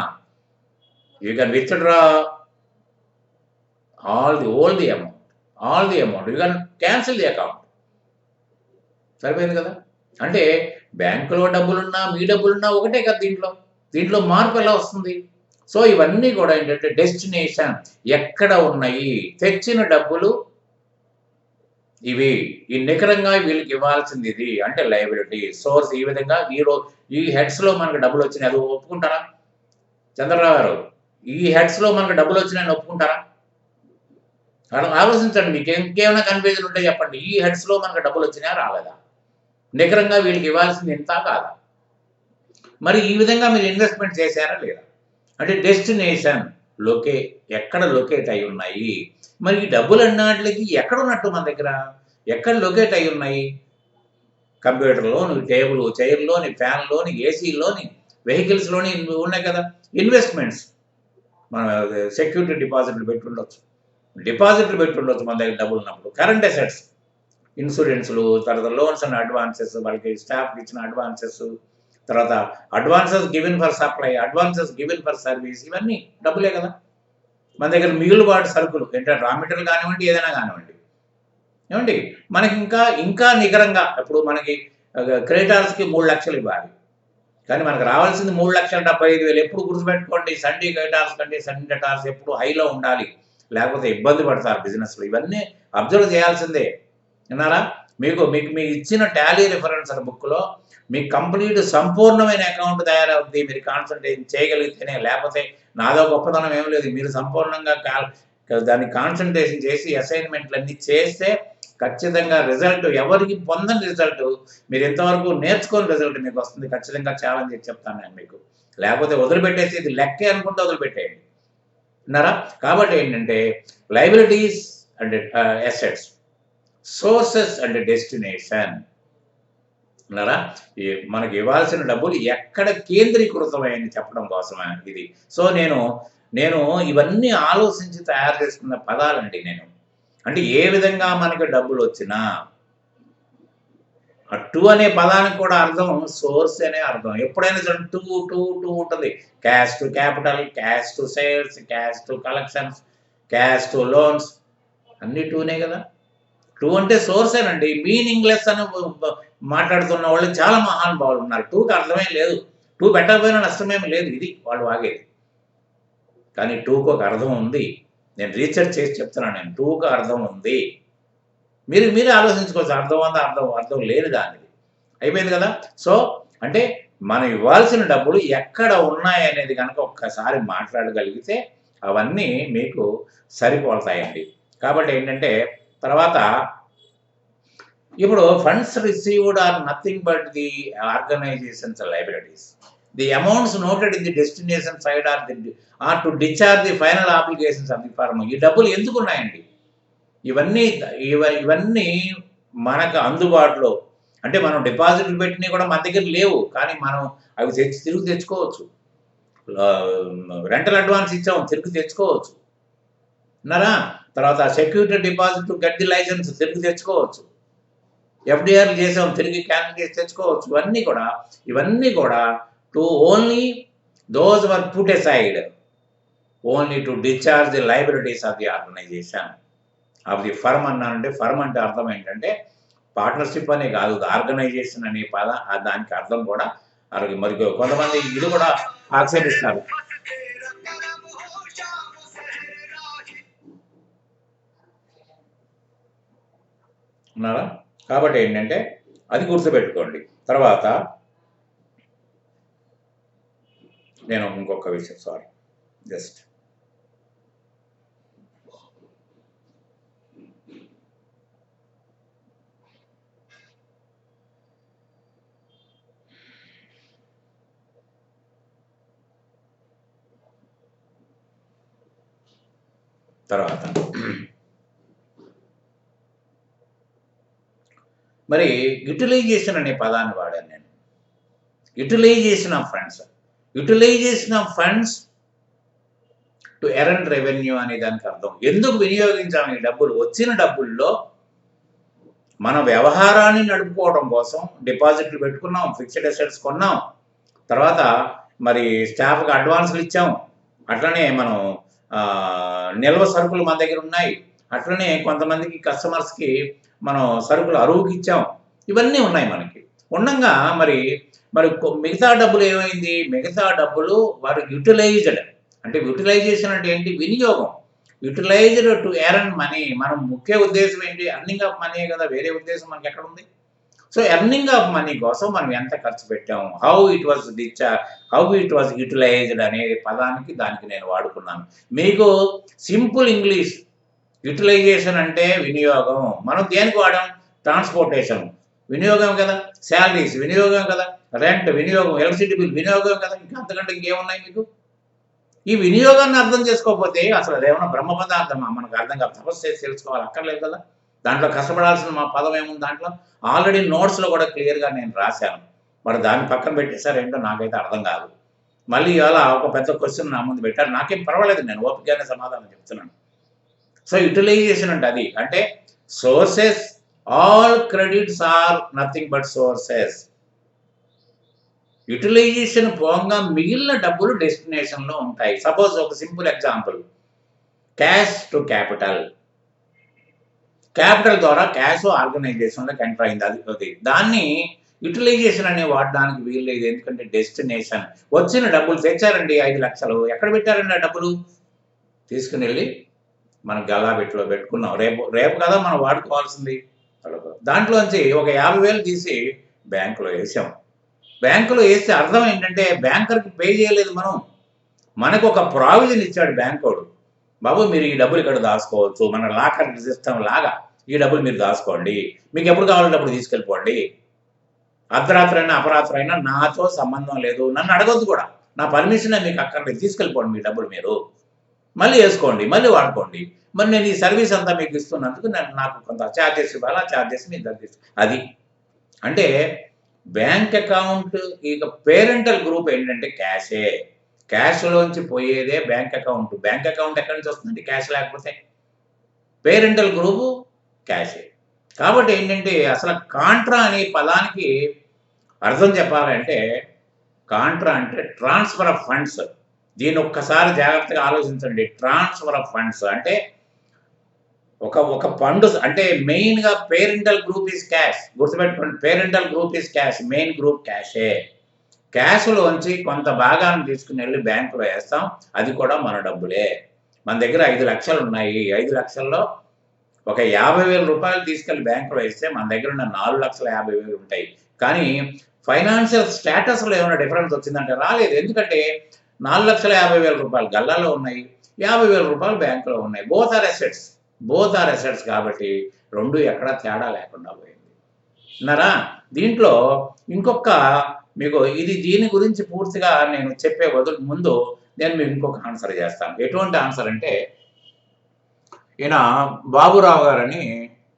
you can withdraw all the amount, you can cancel the account. సరిపోయింది కదా. అంటే బ్యాంకులో డబ్బులున్నా మీ డబ్బులున్నా ఒకటే కదా. దీంట్లో మార్పు ఎలా వస్తుంది? సో ఇవన్నీ కూడా ఏంటంటే డెస్టినేషన్, ఎక్కడ ఉన్నాయి తెచ్చిన డబ్బులు ఇవి, ఈ నికరంగా వీళ్ళకి ఇవ్వాల్సింది ఇది, అంటే లయబిలిటీ సోర్స్. ఈ విధంగా ఈ హెడ్స్లో మనకు డబ్బులు వచ్చినాయి, అది ఒప్పుకుంటారా? చంద్రరావు గారు, ఈ హెడ్స్లో మనకు డబ్బులు వచ్చినాయని ఒప్పుకుంటారా? ఆలోచించండి. మీకు ఇంకేమైనా కన్ఫ్యూజన్ ఉంటే చెప్పండి. ఈ హెడ్స్లో మనకు డబ్బులు వచ్చినాయా రాలేదా? నికరంగా వీళ్ళకి ఇవ్వాల్సింది ఇంత కాదా? మరి ఈ విధంగా మీరు ఇన్వెస్ట్మెంట్ చేశారా లేదా? అంటే డెస్టినేషన్ ఎక్కడ లొకేట్ అయి ఉన్నాయి? మరి ఈ డబ్బులు అన్నాటికి ఎక్కడ ఉన్నట్టు మన దగ్గర? ఎక్కడ లొకేట్ అయి ఉన్నాయి? కంప్యూటర్లోని, టేబుల్ చైర్లోని, ఫ్యాన్లోని, ఏసీలోని, వెహికల్స్లోని ఉన్నాయి కదా. ఇన్వెస్ట్మెంట్స్, మన సెక్యూరిటీ డిపాజిట్లు పెట్టుండొచ్చు మన దగ్గర డబ్బులు ఉన్నప్పుడు. కరెంట్ అసెట్స్, ఇన్సూరెన్స్లు, తర్వాత లోన్స్ అండ్ అడ్వాన్సెస్, వాళ్ళకి స్టాఫ్కి ఇచ్చిన అడ్వాన్సెస్, తర్వాత advances given for supply, advances given for service, ఇవన్నీ డబ్బులే కదా. మన దగ్గర మిగులుబాటు సరుకులు ఏంటంటే రా మెటీరియల్ కానివ్వండి, ఏదైనా కానివ్వండి. ఏమండి, మనకి ఇంకా నికరంగా ఇప్పుడు మనకి క్రెడిటార్స్కి 3 లక్షలు ఇవ్వాలి, కానీ మనకు రావాల్సింది 3,75,000. ఎప్పుడు గుర్తుపెట్టుకోండి, సండే క్రెడిటార్స్ కంటే సండే డెటార్స్ ఎప్పుడు హైలో ఉండాలి, లేకపోతే ఇబ్బంది పడతారు బిజినెస్లో. ఇవన్నీ అబ్జర్వ్ చేయాల్సిందే. విన్నారా? మీకు ఇచ్చిన టాలీ రిఫరెన్స్ బుక్లో మీకు కంప్లీట్ సంపూర్ణమైన అకౌంట్ తయారవుద్ది. మీరు కాన్సన్ట్రేషన్ చేయగలిగితేనే, లేకపోతే నాదో గొప్పతనం ఏం లేదు. మీరు సంపూర్ణంగా దాన్ని కాన్సన్ట్రేషన్ చేసి అసైన్మెంట్లు అన్నీ చేస్తే ఖచ్చితంగా రిజల్ట్, ఎవరికి పొందని రిజల్ట్, మీరు ఇంతవరకు నేర్చుకోని రిజల్ట్ మీకు వస్తుంది. ఖచ్చితంగా ఛాలెంజ్ చేసి చెప్తాను నేను మీకు. లేకపోతే వదిలిపెట్టేసి ఇది లెక్కే అనుకుంటే వదిలిపెట్టేయండి. విన్నారా? కాబట్టి ఏంటంటే liabilities and assets, sources and destination. అన్నారా? మనకి ఇవ్వాల్సిన డబ్బులు ఎక్కడ కేంద్రీకృతమని చెప్పడం కోసమే ఇది. సో, నేను నేను ఇవన్నీ ఆలోచించి తయారు చేసుకున్న పదాలండి నేను. అంటే ఏ విధంగా మనకి డబ్బులొచ్చినా, ఆ 'టు' అనే పదానికి కూడా అర్థం సోర్స్ అనే అర్థం. ఎప్పుడైనా సరే టూ ఉంటది. Cash to capital, cash to sales, cash to collections, cash to loans అన్నీ 2నే కదా! 2 అంటే సోర్సేనండి. మీనింగ్‌లెస్ అని మాట్లాడుతున్న వాళ్ళు చాలా మహానుభావులున్నారు. 2కి అర్థమేం లేదు. 2 పెట్టకపోయినా నష్టమేమి లేదు. ఇది వాళ్ళు వాగేది. కానీ 2కి ఒక అర్థం ఉంది. నేను రీసెర్చ్ చేసి చెప్తున్నాను నేను. 2కి అర్థం ఉంది. మీరే ఆలోచించుకోవచ్చు. అర్థం ఉందా? అర్థం లేని దానిది. అయిపోయింది కదా! సో, అంటే మనం ఇవ్వాల్సిన డబ్బులు ఎక్కడ ఉన్నాయనేది గనక ఒక్కసారి మాట్లాడగలిగితే అవన్నీ మీకు సరిపోతాయండి. కాబట్టి ఏంటంటే తర్వాత ఇప్పుడు funds received are nothing but the organisations liabilities. The amounts noted in the destination side are to discharge the final applications of the firm. ఈ డబ్బులు ఎందుకున్నాయండి? ఇవన్నీ మనకు అందుబాటులో అంటే మనం డిపాజిట్లు పెట్టినవి కూడా మన దగ్గర లేవు. కానీ మనం అవి తిరిగి తెచ్చుకోవచ్చు. రెంటల్ అడ్వాన్స్ ఇచ్చాం తిరిగి తెచ్చుకోవచ్చు. విన్నారా? తర్వాత security deposit get the licence తిరిగి తెచ్చుకోవచ్చు. ఎఫ్‌డిఆర్‌లు చేసాం తిరిగి క్యాన్సిల్ చేసి తెచ్చుకోవచ్చు. ఇవన్నీ కూడా to only those were put aside only to discharge the liabilities of the organization of the firm అన్నానంటే ఫర్మ్ అంటే అర్థం ఏంటంటే పార్ట్నర్‌షిప్ అనే కాదు. ఆర్గనైజేషన్ అనే దానికి అర్థం కూడా మరి కొంతమంది ఇది కూడా ఆక్షేపిస్తారు. ఉన్నారా? కాబట్టి ఏంటంటే అది గుర్తుపెట్టుకోండి. తర్వాత నేను ఇంకొక విషయం సారీ జస్ట్ తర్వాత మరి యుటిలైజేషన్ అనే పదాన్ని వాడాను నేను. Utilisation of funds to earn revenue అనే దానికి అర్థం. ఎందుకు వినియోగించాము ఈ డబ్బులు? వచ్చిన డబ్బుల్లో మన వ్యవహారాన్ని నడుపుకోవడం కోసం డిపాజిట్లు పెట్టుకున్నాం, ఫిక్స్డ్ అసెట్స్ కొన్నాం, తర్వాత మరి స్టాఫ్‌కి అడ్వాన్స్‌లు ఇచ్చాం. అట్లనే మనం నిల్వ సరుకులు మన దగ్గర ఉన్నాయి. అట్లనే కొంతమందికి కస్టమర్స్‌కి మనం సరుకులు అరువుకి ఇచ్చాం. ఇవన్నీ ఉన్నాయి మనకి. ఉండంగా మరి మిగతా డబ్బులు ఏమైంది? మిగతా డబ్బులు వారు యుటిలైజ్డ్ అంటే యుటిలైజేషన్ అంటే ఏంటి? వినియోగం. యుటిలైజ్డ్ టు ఎర్న్ మనీ. మనం ముఖ్య ఉద్దేశం ఏంటి? ఎర్నింగ్ ఆఫ్ మనీయే కదా! వేరే ఉద్దేశం మనకి ఎక్కడుంది? సో, ఎర్నింగ్ ఆఫ్ మనీ కోసం మనం ఎంత ఖర్చు పెట్టాము? హౌ ఇట్ వాస్ యుటిలైజ్డ్ అనే పదానికి దానికి నేను వాడుకున్నాను. మీకు సింపుల్ ఇంగ్లీష్ యుటిలైజేషన్ అంటే వినియోగం. మనం దేనికి వాడాం? ట్రాన్స్‌పోర్టేషన్ వినియోగం కదా! సాలరీస్ వినియోగం కదా! రెంట్ వినియోగం, ఎలక్ట్రిసిటీ బిల్ వినియోగం కదా! ఇంకా అంతకంటే ఇంకేమున్నాయి మీకు? ఈ వినియోగాన్ని అర్థం చేసుకోకపోతే అసలు అదేమన్నా బ్రహ్మ పదార్థమా? మనకు అర్థం కాదు. తపస్సు చేసి తెలుసుకోవాలి అక్కర్లేదు కదా! దాంట్లో కష్టపడాల్సిన మా పదం ఏముంది దాంట్లో? ఆల్రెడీ నోట్స్‌లో కూడా క్లియర్‌గా నేను రాశాను. మరి దాన్ని పక్కన పెట్టేసారు ఏంటో నాకైతే అర్థం కాదు. మళ్ళీ ఇవాళ ఒక పెద్ద క్వెషన్ నా ముందు పెట్టారు. నాకేం పర్వాలేదు నేను ఓపికగానే సమాధానం చెప్తున్నాను. సో, యుటిలైజేషన్ అంటే అది. అంటే sources all credits are nothing but sources. Utilisation పోగా మిగిలిన డబ్బులు డెస్టినేషన్‌లో ఉంటాయి. సపోజ్ ఒక simple example cash to capital. Capital ద్వారా క్యాష్ ఆర్గనైజేషన్‌లోకి ఎంటర్ అయింది. అది దాన్ని యుటిలైజేషన్ అనే వాడడానికి వీల్లేదు. ఎందుకంటే డెస్టినేషన్. వచ్చిన డబ్బులు తెచ్చారండి 5,00,000 ఎక్కడ పెట్టారండి ఆ డబ్బులు? తీసుకునెళ్ళి మన గల్లాబెట్టులో పెట్టుకున్నాం. రేపు కదా మనం వాడుకోవాల్సింది. దాంట్లోంచి ఒక 50,000 తీసి బ్యాంకులో ఏసాం. బ్యాంకులో ఏస్తే అర్థం ఏంటంటే బ్యాంకర్‌కి పే చేయలేదు మనం. మనకు ఒక ప్రావిజన్ ఇచ్చాడు బ్యాంకోడు. బాబు మీరు ఈ డబ్బులు ఇక్కడ దాసుకోవచ్చు. మన లాకర్ సిస్టమ్ లాగా ఈ డబ్బులు మీరు దాసుకోండి. మీకు ఎప్పుడు కావాలంటే అప్పుడు తీసుకెళ్ళిపోండి. అర్ధరాత్రి అయినా, అపరాత్రి అయినా నాతో సంబంధం లేదు. నన్ను అడగొద్దు కూడా. నా పర్మిషనే మీకు అక్కర్లేదు. తీసుకెళ్ళిపోండి మీ డబ్బులు మీరు. మళ్ళీ ఏసుకోండి. మళ్ళీ వాడుకోండి. మరి నేను ఈ సర్వీస్ అంతా మీకు ఇస్తున్నందుకు నాకు కొంత చార్జెస్ ఇవ్వాలి. ఆ చార్జెస్ మీ దగ్గర అది. అంటే బ్యాంక్ అకౌంట్ ఇక పేరెంటల్ గ్రూప్ ఏంటంటే క్యాషే. క్యాష్‌లోంచి పోయేదే బ్యాంక్ అకౌంట్. బ్యాంక్ అకౌంట్ ఎక్కడి నుంచి వస్తుందండి క్యాష్ లేకపోతే? పేరెంటల్ గ్రూపు క్యాషే. కాబట్టి ఏంటంటే అసలు కాంట్రా అనే పదానికి అర్థం చెప్పాలంటే కాంట్రా అంటే ట్రాన్స్‌ఫర్ ఆఫ్ ఫండ్స్. దీన్ని ఒక్కసారి జాగ్రత్తగా ఆలోచించండి. ట్రాన్స్‌ఫర్ ఆఫ్ ఫండ్స్ అంటే ఒక ఫండ్ అంటే మెయిన్‌గా పేరెంటల్ గ్రూప్ ఈస్ క్యాష్. గుర్తుపెట్టుకోండి. Parental group is cash. Main group క్యాషే. క్యాష్‌లోంచి కొంత భాగాన్ని తీసుకునెళ్ళి బ్యాంకులో ఏస్తాం. అది కూడా మన డబ్బులే. మన దగ్గర 5,00,000 ఉన్నాయి. 5,00,000లో ఒక రూ. 50,000 తీసుకెళ్ళి బ్యాంకులో వేస్తే మన దగ్గర ఉన్న 4,50,000 ఉంటాయి. కానీ ఫైనాన్షియల్ స్టేటస్‌లో ఏమైనా డిఫరెన్స్ వచ్చిందంటే రాలేదు. ఎందుకంటే రూ. 4,50,000 గల్లాలో ఉన్నాయి. రూ. 50,000 బ్యాంకులో ఉన్నాయి. Both are assets. Both are assets కాబట్టి 2 ఎక్కడా తేడా లేకుండా పోయింది. విన్నారా? దీంట్లో ఇంకొక మీకు దీని గురించి పూర్తిగా నేను చెప్పే ముందు నేను మీకు ఇంకొక ఆన్సర్ చేస్తాను. ఎటువంటి ఆన్సర్ అంటే ఈయన బాబురావు గారని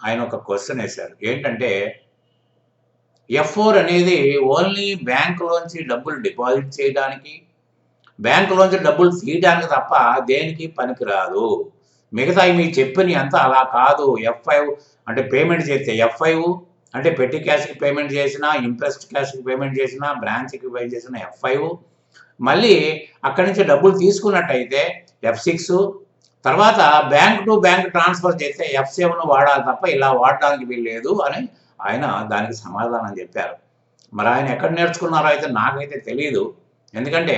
ఆయన ఒక క్వశ్చన్ వేశారు. ఏంటంటే F4 అనేది ఓన్లీ బ్యాంకులోంచి డబ్బులు డిపాజిట్ చేయడానికి, బ్యాంకులోంచి డబ్బులు తీయడానికి తప్ప దేనికి పనికిరాదు. మిగతాయి మీకు చెప్పినవి అంతా అలా కాదు. F5 అంటే పేమెంట్ చేస్తే F5 అంటే పెట్టి క్యాష్‌కి పేమెంట్ చేసినా, ఇంట్రెస్ట్ క్యాష్‌కి పేమెంట్ చేసినా, బ్రాంచ్‌కి పే చేసిన F5 మళ్ళీ అక్కడి నుంచి డబ్బులు తీసుకున్నట్టయితే F6 తర్వాత బ్యాంక్ టు బ్యాంక్ ట్రాన్స్ఫర్ చేస్తే F7 వాడాలి తప్ప ఇలా వాడడానికి వీల్లేదు అని ఆయన దానికి సమాధానం చెప్పారు. మరి ఆయన ఎక్కడ నేర్చుకున్నారో అయితే నాకైతే తెలీదు. ఎందుకంటే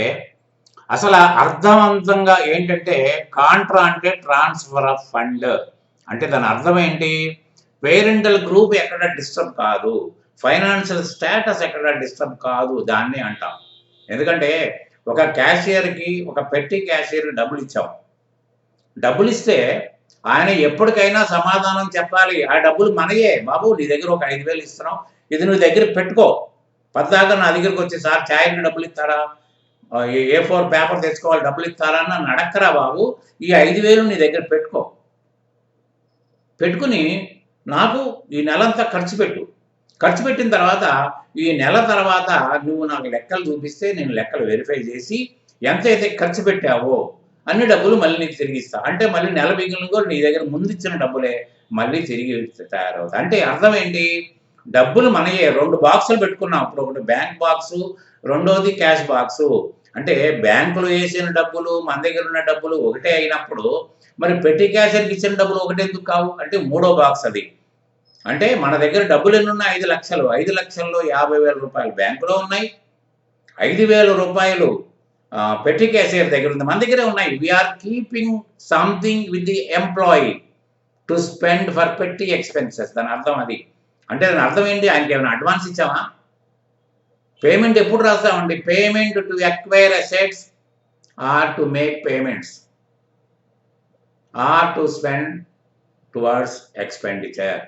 అసలు అర్థవంతంగా ఏంటంటే కాంట్రా అంటే ట్రాన్స్ఫర్ ఆఫ్ ఫండ్ అంటే దాని అర్థం ఏంటి? పేరెంటల్ గ్రూప్ ఎక్కడ డిస్టర్బ్ కాదు, ఫైనాన్షియల్ స్టేటస్ ఎక్కడ డిస్టర్బ్ కాదు, దాన్ని అంటాం. ఎందుకంటే ఒక క్యాషియర్కి ఒక పెట్టి క్యాషియర్కి డబ్బులు ఇచ్చాం. డబ్బులు ఇస్తే ఆయన ఎప్పటికైనా సమాధానం చెప్పాలి. ఆ డబ్బులు మనయే. బాబు నీ దగ్గర ఒక 5,000 ఇస్తున్నాం, ఇది నువ్వు దగ్గర పెట్టుకో. పద్దాకా నా దగ్గరికి వచ్చి సార్ ఛాయ్‌కి డబ్బులు ఇస్తారా, A4 పేపర్ తెచ్చుకోవాలి డబ్బులు ఇస్తారా అని నన్ను అడక్కరా బాబు. ఈ 5,000 నీ దగ్గర పెట్టుకో. పెట్టుకుని నాకు ఈ నెలంతా ఖర్చు పెట్టు. ఖర్చు పెట్టిన తర్వాత ఈ నెల తర్వాత నువ్వు నాకు లెక్కలు చూపిస్తే నేను లెక్కలు వెరిఫై చేసి ఎంతైతే ఖర్చు పెట్టావో అన్ని డబ్బులు మళ్ళీ నీకు తిరిగి ఇస్తా. అంటే మళ్ళీ నెల మిగిలిన కూడా నీ దగ్గర ముందు ఇచ్చిన డబ్బులే మళ్ళీ తిరిగి తయారవుతాయి. అంటే అర్థం ఏంటి? డబ్బులు మనయే. 2 బాక్సులు పెట్టుకున్నాం. అప్పుడు ఒకటి బ్యాంక్ బాక్సు, రెండోది క్యాష్ బాక్సు. అంటే బ్యాంకులో వేసిన డబ్బులు మన దగ్గర ఉన్న డబ్బులు ఒకటే అయినప్పుడు మరి పెట్టి క్యాషియర్‌కి ఇచ్చిన డబ్బులు ఒకటి ఎందుకు కావు? అంటే మూడో బాక్స్ అది. అంటే మన దగ్గర డబ్బులు ఎన్ని ఉన్నాయి? 5,00,000. 5,00,000లో రూ. 50,000 బ్యాంకులో ఉన్నాయి. రూ. 5,000 పెట్టి క్యాషియర్ దగ్గర ఉంది. మన దగ్గరే ఉన్నాయి. We are keeping something with the employee to spend for petty expenses. దాని అర్థం అది. అంటే దాని అర్థం ఏంటి? ఆయనకి ఏమైనా అడ్వాన్స్ ఇచ్చామా? పేమెంట్ ఎప్పుడు రాస్తామండి? Payment to acquire assets or to make payments or to spend towards expenditure.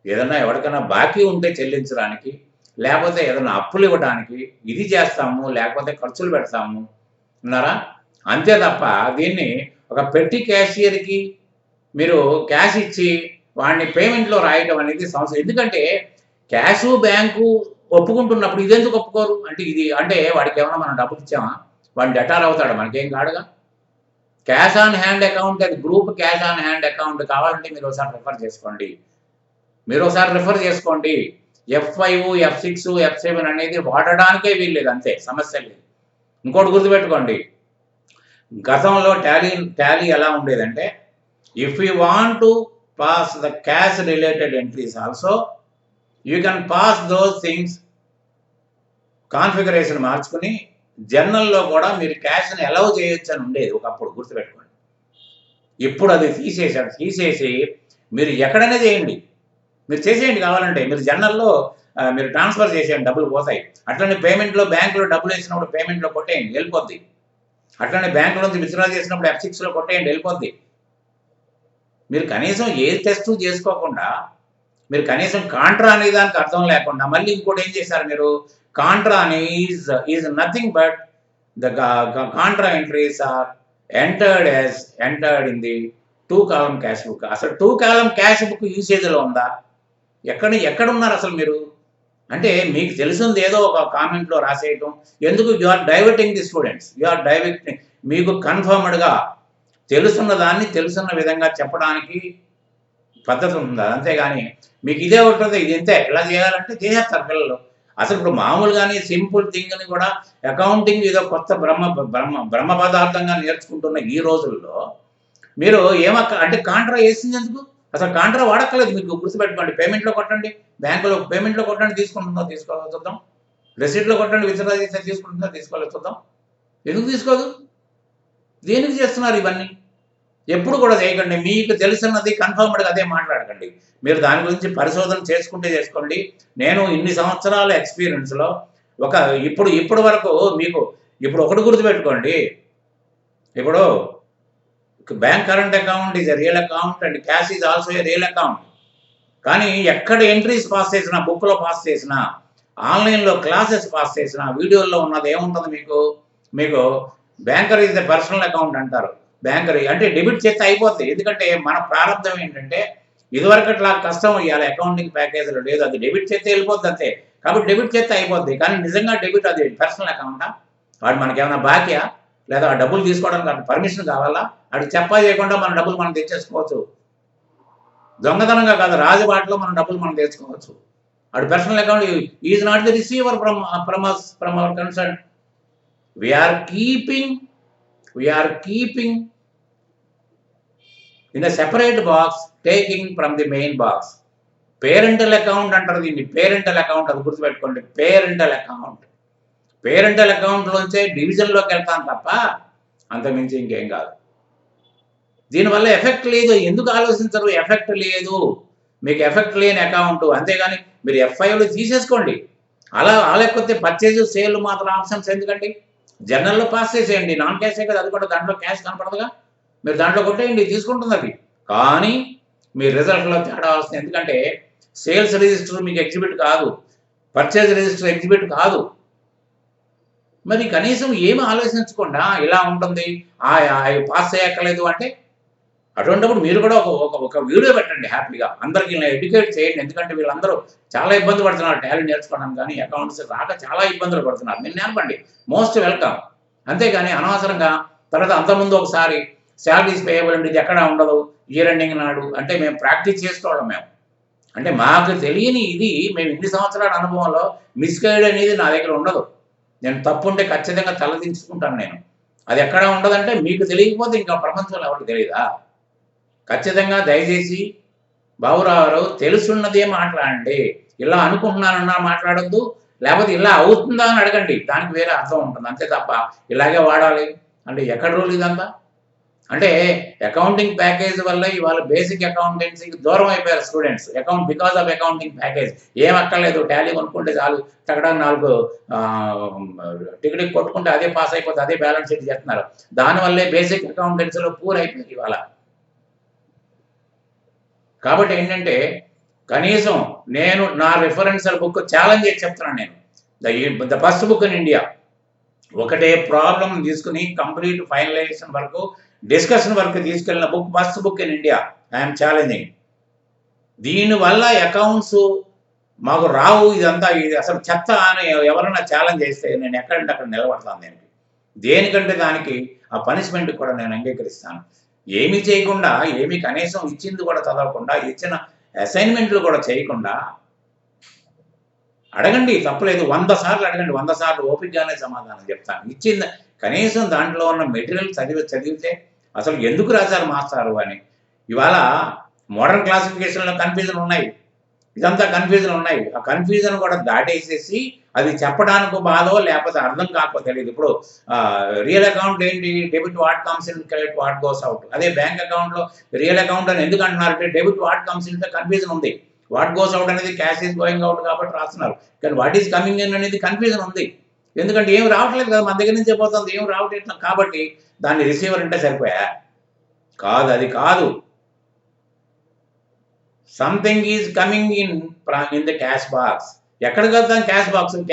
ఏదన్నా ఎవరికైనా బాకీ ఉంటే చెల్లించడానికి, లేకపోతే ఏదైనా అప్పులు ఇవ్వడానికి ఇది చేస్తాము, లేకపోతే ఖర్చులు పెడతాము. ఉన్నారా? అంతే తప్ప దీన్ని ఒక పెట్టి క్యాషియర్‌కి మీరు క్యాష్ ఇచ్చి వాడిని పేమెంట్‌లో రాయటం అనేది సమస్య. ఎందుకంటే క్యాషు, బ్యాంకు ఒప్పుకుంటున్నప్పుడు ఇదెందుకు ఒప్పుకోరు? అంటే అంటే వాడికి ఏమన్నా మనం డబ్బులు ఇచ్చామా? వాడు డెటార్ అవుతాడా? మనకేం కాడుగా. క్యాష్ ఆన్ హ్యాండ్ అకౌంట్ అది group cash on hand account కావాలంటే మీరు ఒకసారి రిఫర్ చేసుకోండి. F5, F6, F7 అనేది వాడడానికే వీల్లేదు. అంతే, సమస్య లేదు. ఇంకోటి గుర్తుపెట్టుకోండి. గతంలో టాలీ ఎలా ఉండేదంటే if you want to pass the cash related entries also you can pass those things. Configuration మార్చుకుని జర్నల్లో కూడా మీరు క్యాష్ని అలౌ చేయొచ్చు అని ఉండేది ఒకప్పుడు. గుర్తుపెట్టుకోండి. ఇప్పుడు అది తీసేసి మీరు ఎక్కడైనా చేయండి. మీరు చేసేయండి కావాలంటే. మీరు జర్నల్లో మీరు ట్రాన్స్ఫర్ చేసేయండి, డబ్బులు పోతాయి. అట్లనే పేమెంట్లో బ్యాంకులో డబ్బులు వేసినప్పుడు పేమెంట్లో కొట్టేయండి, వెళ్ళిపోద్ది. అట్లనే బ్యాంకులో నుంచి విత్డ్రా చేసినప్పుడు F6లో కొట్టేయండి, వెళ్ళిపోద్ది. మీరు కనీసం ఏ టెస్ట్ చేసుకోకుండా, మీరు కనీసం కాంట్రా అనే దానికి అర్థం లేకుండా మళ్ళీ ఇంకోటి ఏం చేశారు మీరు? Contra is nothing but the contra entries are entered in the 2 column cash book. అసలు 2 కాలమ్ క్యాష్ బుక్ యూసేజ్లో ఉందా? ఎక్కడ ఉన్నారు అసలు మీరు? అంటే మీకు తెలిసింది ఏదో ఒక కామెంట్లో రాసేయటం ఎందుకు? You are diverting the students, you are diverting. మీకు కన్ఫర్మ్డ్గా తెలుసున్న దాన్ని తెలుసున్న విధంగా చెప్పడానికి పద్ధతి ఉందా, అంతేగాని మీకు ఇదే ఉంటుంది, ఇది ఇంతే, ఇలా చేయాలంటే చేసేస్తారు పిల్లలు. అసలు ఇప్పుడు మామూలుగానే సింపుల్ థింగ్ని కూడా అకౌంటింగ్ ఏదో కొత్త బ్రహ్మ పదార్థంగా నేర్చుకుంటున్న ఈ రోజుల్లో మీరు అంటే కాంట్రా వేసింది ఎందుకు? అసలు కాంట్రా వాడక్కలేదు. మీకు గుర్తుపెట్టుకోండి, పేమెంట్లో కొట్టండి, బ్యాంకులో పేమెంట్లో కొట్టండి, తీసుకుంటుందో తీసుకోవాలో చూద్దాం, రెసిప్ట్లో కొట్టండి, విత్డ్రా చేస్తే తీసుకుంటుందో తీసుకోవాలో చూద్దాం. ఎందుకు తీసుకోదు? దేనికి చేస్తున్నారు ఇవన్నీ? ఎప్పుడు కూడా చేయకండి. మీకు తెలిసినది కన్ఫర్మ్డ్గా అదే మాట్లాడకండి. మీరు దాని గురించి పరిశోధన చేసుకుంటే చేసుకోండి. నేను ఇన్ని సంవత్సరాల ఎక్స్పీరియన్స్లో ఇప్పుడు వరకు మీకు ఇప్పుడు ఒకటి గుర్తుపెట్టుకోండి, ఇప్పుడు bank current account is a real account and cash is also a real account. కానీ ఎక్కడ ఎంట్రీస్ పాస్ చేసినా, బుక్లో పాస్ చేసినా, ఆన్లైన్లో క్లాసెస్ పాస్ చేసినా, వీడియోల్లో ఉన్నది ఏముంటుంది మీకు banker is the personal account అంటారు. బ్యాంకరీ అంటే డెబిట్ చేస్తే అయిపోద్ది. ఎందుకంటే మన ప్రారంభం ఏంటంటే ఇదివరకట్లా కష్టం ఇవ్వాలి, అకౌంటింగ్ ప్యాకేజీలో లేదు, అది డెబిట్ చేస్తే వెళ్ళిపోద్ది అంతే. కాబట్టి డెబిట్ చేస్తే అయిపోద్ది. కానీ నిజంగా డెబిట్ అది పర్సనల్ అకౌంటా? వాడు మనకేమైనా బాక్యా? లేదా ఆ డబ్బులు తీసుకోవడానికి పర్మిషన్ కావాలా? అది చెప్పా చేయకుండా మన డబ్బులు మనం తెచ్చేసుకోవచ్చు. దొంగతనంగా కాదు, రాజబాటలో మన డబ్బులు మనం తెచ్చుకోవచ్చు. అది personal account is not the receiver from our concern. We are keeping in a separate box, taking from the main box. Parental account అంటారు దీన్ని, పేరెంటల్ అకౌంట్. అది గుర్తుపెట్టుకోండి, పేరెంటల్ అకౌంట్లోంచే డివిజన్లోకి వెళ్తాను తప్ప అంతమించి ఇంకేం కాదు. దీనివల్ల ఎఫెక్ట్ లేదు. ఎందుకు ఆలోచించరు? ఎఫెక్ట్ లేదు, మీకు ఎఫెక్ట్ లేని అకౌంట్. అంతేగాని మీరు ఎఫ్ఐలు తీసేసుకోండి. అలా లేకపోతే పర్చేజ్ సేల్ మాత్రం ఆప్షన్స్ ఎందుకండి? జనరల్లో పాస్ చేసేయండి, నాన్ క్యాషే కదా అది కూడా, దాంట్లో క్యాష్ కనపడదుగా, మీరు దాంట్లో కొట్టేయండి, తీసుకుంటుంది అది. కానీ మీ రిజల్ట్లో తేడా వస్తుంది. ఎందుకంటే సేల్స్ రిజిస్టర్ మీకు ఎగ్జిబిట్ కాదు, పర్చేజ్ రిజిస్టర్ ఎగ్జిబిట్ కాదు. మరి కనీసం ఏమి ఆలోచించకుండా ఇలా ఉంటుంది, పాస్ చేయక్కర్లేదు అంటే అటువంటిప్పుడు మీరు కూడా ఒక వీడియో పెట్టండి, హ్యాపీగా అందరికీ ఎడ్యుకేట్ చేయండి. ఎందుకంటే వీళ్ళందరూ చాలా ఇబ్బంది పడుతున్నారు టాలీ నేర్చుకోవడానికి, కానీ అకౌంట్స్ రాక చాలా ఇబ్బందులు పడుతున్నారు. మీరు నేర్పండి, మోస్ట్ వెల్కమ్. అంతేగాని అనవసరంగా తర్వాత అంతకుముందు ఒకసారి శాలరీస్ పేయబుల్ అంటే ఇది ఎక్కడా ఉండదు, ఇయర్ ఎండింగ్ నాడు అంటే మేము ప్రాక్టీస్ చేసుకోవడం. మేము అంటే మాకు తెలియని ఇది, మేము ఇన్ని సంవత్సరాల అనుభవంలో మిస్గైడ్ అనేది నా దగ్గర ఉండదు. నేను తప్పు ఉంటే ఖచ్చితంగా తలదించుకుంటాను నేను. అది ఎక్కడా ఉండదంటే మీకు తెలియకపోతే ఇంకా ప్రపంచంలో ఎవరికి తెలియదా? ఖచ్చితంగా దయచేసి బాబురావు తెలుసున్నదే మాట్లాడండి. ఇలా అనుకుంటున్నానన్నా మాట్లాడొద్దు, లేకపోతే ఇలా అవుతుందా అని అడగండి, దానికి వేరే అర్థం ఉంటుంది. అంతే తప్ప ఇలాగే వాడాలి అంటే ఎక్కడ రూల్ ఇదంతా? అంటే అకౌంటింగ్ ప్యాకేజ్ వల్ల ఇవాళ బేసిక్ అకౌంటెన్సీకి దూరం అయిపోయారు students. Because of accounting package. ఏం అక్కర్లేదు, టాలీ కొనుక్కుంటే చాలు, తగ్గడానికి 4 టికెట్ కొట్టుకుంటే అదే పాస్ అయిపోతుంది, అదే బ్యాలెన్స్ షీట్ చేస్తున్నారు. దానివల్లే బేసిక్ అకౌంటెన్సీలో పూర్ అయిపోయింది ఇవాళ. కాబట్టి ఏంటంటే కనీసం నేను నా రిఫరెన్షియల్ బుక్ ఛాలెంజ్ చేసి చెప్తున్నాను. నేను the first book in India, ఒకటే ప్రాబ్లం తీసుకుని కంప్లీట్ ఫైనలైజేషన్ వరకు, డిస్కషన్ వరకు తీసుకెళ్ళిన book, first book in India. I'm challenging. దీనివల్ల అకౌంట్స్ మాకు రావు, ఇదంతా ఇది అసలు చెత్త అని ఎవరైనా ఛాలెంజ్ చేస్తే నేను ఎక్కడంటే అక్కడ నిలబడతాను. దేనికంటే దానికి ఆ పనిష్మెంట్ కూడా నేను అంగీకరిస్తాను. ఏమీ చేయకుండా, ఏమీ కనీసం ఇచ్చింది కూడా చదవకుండా, ఇచ్చిన అసైన్మెంట్లు కూడా చేయకుండా అడగండి, తప్పలేదు. 100 సార్లు అడగండి, 100 సార్లు ఓపికగానే సమాధానం చెప్తాను. ఇచ్చింది కనీసం దాంట్లో ఉన్న మెటీరియల్ చదివితే అసలు ఎందుకు రాశారు మాస్టారు అని. ఇవాళ మోడర్న్ క్లాసిఫికేషన్లో కన్ఫ్యూజన్ ఉన్నాయి, ఇదంతా కన్ఫ్యూజన్ ఉన్నాయి. ఆ కన్ఫ్యూజన్ కూడా దాటేసేసి అది చెప్పడానికి బాధో లేకపోతే అర్థం కాకపోతే తెలియదు. ఇప్పుడు రియల్ అకౌంట్ ఏంటి? Debit what comes in, credit what goes out. అదే బ్యాంక్ అకౌంట్లో రియల్ అకౌంట్ అని ఎందుకు అంటున్నారంటే debit what comes in confusion ఉంది. వాట్ గోస్ అవుట్ అనేది క్యాష్ ఈజ్ గోయింగ్ అవుట్ కాబట్టి రాస్తున్నారు. కానీ వాట్ ఈజ్ కమింగ్ ఇన్ అనేది కన్ఫ్యూజన్ ఉంది. ఎందుకంటే ఏం రావట్లేదు కదా, మన దగ్గర నుంచే పోతుంది, ఏం రావట్లేదు. కాబట్టి దాన్ని రిసీవర్ అంటే సరిపోయా? కాదు, అది కాదు. Something is coming in the cash box. ఎక్కడికి వెళ్తాం? Cash box in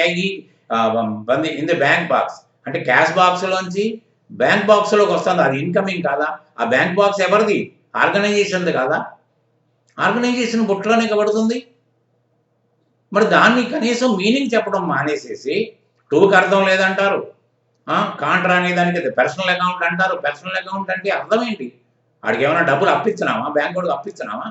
the bank box. అంటే క్యాష్ బాక్స్లోంచి బ్యాంక్ బాక్స్లోకి వస్తుంది, అది ఇన్కమింగ్ కాదా? ఆ బ్యాంక్ బాక్స్ ఎవరిది? ఆర్గనైజేషన్ది కాదా? ఆర్గనైజేషన్ బుట్లోనే పడుతుంది. మరి దాన్ని కనీసం మీనింగ్ చెప్పడం మానేసేసి టూకి అర్థం లేదంటారు, కాంట్రా అనే దానికి పర్సనల్ అకౌంట్ అంటారు. పర్సనల్ అకౌంట్ అంటే అర్థం ఏంటి? వాడికి ఏమైనా డబ్బులు అప్పించినామా? బ్యాంక్ వాడికి అప్పించినామా?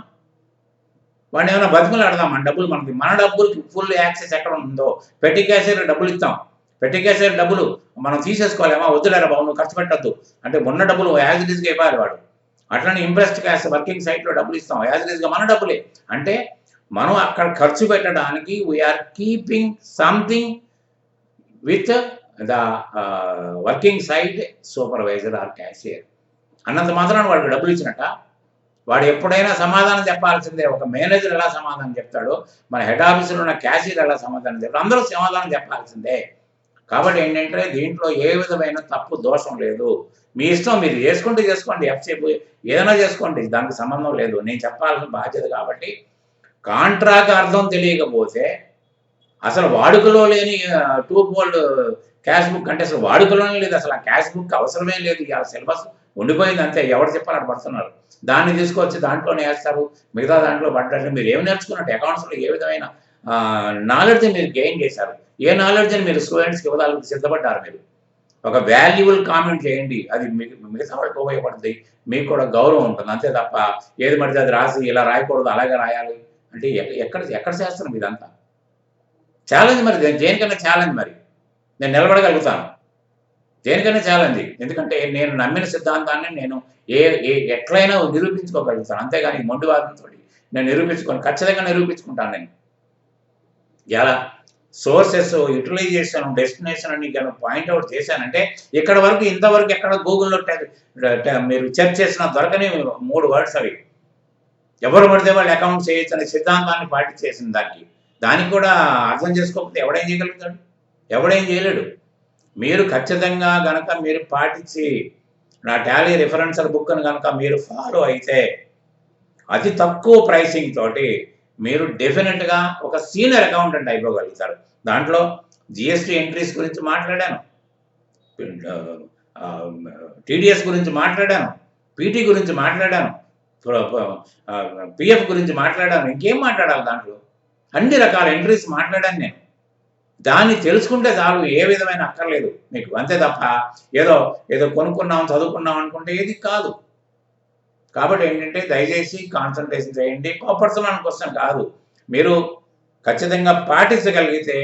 వాడిని ఏమైనా బతిమలాడదామా? డబ్బులు మనకి, మన డబ్బులకి ఫుల్ యాక్సెస్ ఎక్కడ ఉందో పెట్టి క్యాషియర్ డబ్బులు ఇస్తాం. పెట్టి క్యాషియర్ డబ్బులు మనం తీసేసుకోలేమా? వద్దులేరా బాబు నువ్వు ఖర్చు పెట్టద్దు అంటే ఉన్న డబ్బులు యాజ్ ఇట్ ఈస్గా ఇవ్వాలి వాడు. అట్లనే ఇంప్రెస్డ్ క్యాష్ వర్కింగ్ సైట్లో డబ్బులు ఇస్తాం, యాజ్ ఇట్ ఈస్గా మన డబ్బులే. అంటే మనం అక్కడ ఖర్చు పెట్టడానికి we are keeping something with the working site supervisor or cashier. అన్నంత మాత్రాన వాడికి డబ్బులు ఇచ్చినట్ట? వాడు ఎప్పుడైనా సమాధానం చెప్పాల్సిందే. ఒక మేనేజర్ ఎలా సమాధానం చెప్తాడో మన హెడ్ ఆఫీసులో ఉన్న క్యాషియర్ ఎలా సమాధానం చెప్తాడు, అందరూ సమాధానం చెప్పాల్సిందే. కాబట్టి ఏంటంటే దీంట్లో ఏ విధమైన తప్పు దోషం లేదు. మీ ఇష్టం, మీరు చేసుకుంటే చేసుకోండి, ఎఫ్సేపు ఏదైనా చేసుకోండి, దానికి సంబంధం లేదు. నేను చెప్పాల్సిన బాధ్యత. కాబట్టి కాంట్రాక్ట్ అర్థం తెలియకపోతే అసలు వాడుకలో లేని టూ ఫోల్డ్ క్యాష్ బుక్ అంటే అసలు వాడుకలోనే లేదు. అసలు ఆ క్యాష్ బుక్ అవసరమే లేదు. ఇవాళ సిలబస్ ఉండిపోయింది అంతే. ఎవరు చెప్పాలని పడుతున్నారు, దాన్ని తీసుకొచ్చి దాంట్లోనే వేస్తారు. మిగతా దాంట్లో పడ్డారు. మీరు ఏమి నేర్చుకున్నట్టు అకౌంట్స్లో ఏ విధమైన నాలెడ్జ్ మీరు గెయిన్ చేశారు? ఏ నాలెడ్జ్ని మీరు స్టూడెంట్స్కి ఇవ్వడానికి సిద్ధపడ్డారు? మీరు ఒక వాల్యుబుల్ కామెంట్ చేయండి, అది మిగతా వాళ్ళకి ఉపయోగపడుతుంది, మీకు కూడా గౌరవం ఉంటుంది. అంతే తప్ప ఏది పడితే అది రాసి ఇలా రాయకూడదు, అలాగే రాయాలి అంటే ఎక్కడ చేస్తాను ఇదంతా? ఛాలెంజ్ మరి, దేనికైనా ఛాలెంజ్. మరి నేను నిలబడగలుగుతాను దేనికైనా ఛాలెంజ్. ఎందుకంటే నేను నమ్మిన సిద్ధాంతాన్ని నేను ఎట్లయినా నిరూపించుకోగలుగుతాను. అంతేగాని మొండివాదంతో నేను ఖచ్చితంగా నిరూపించుకుంటాను. నేను ఎలా సోర్సెస్, యూటిలైజేషన్, డెస్టినేషన్ అని నేను పాయింట్అవుట్ చేశానంటే ఇక్కడ వరకు ఇంతవరకు ఎక్కడ గూగుల్లో మీరు సెర్చ్ చేసిన దొరకని 3 వర్డ్స్ అవి. ఎవరు పడితే వాళ్ళు అకౌంట్ చేయొచ్చు అనే సిద్ధాంతాన్ని పాటించేసిన దానికి కూడా అర్థం చేసుకోకపోతే ఎవడేం చేయగలుగుతాడు? ఎవడేం చేయలేడు. మీరు ఖచ్చితంగా గనక మీరు పాటించి నా టాలీ రిఫరెన్సర్ బుక్ను కనుక మీరు ఫాలో అయితే అతి తక్కువ ప్రైసింగ్ తోటి మీరు డెఫినెట్గా ఒక సీనియర్ అకౌంటెంట్ అయిపోగలుగుతారు. దాంట్లో జిఎస్టీ ఎంట్రీస్ గురించి మాట్లాడాను, టీడీఎస్ గురించి మాట్లాడాను, పీటీ గురించి మాట్లాడాను, పిఎఫ్ గురించి మాట్లాడాను. ఇంకేం మాట్లాడాలి? దాంట్లో అన్ని రకాల ఎంట్రీస్ మాట్లాడాను నేను. దాన్ని తెలుసుకుంటే చాలు, ఏ విధమైన అక్కర్లేదు మీకు. అంతే తప్ప ఏదో కొనుక్కున్నాం, చదువుకున్నాం అనుకుంటే ఏది కాదు. కాబట్టి ఏంటంటే దయచేసి కాన్సన్ట్రేషన్ చేయండి. పర్సనల్ క్వశ్చన్ కాదు, మీరు ఖచ్చితంగా పాటించగలిగితే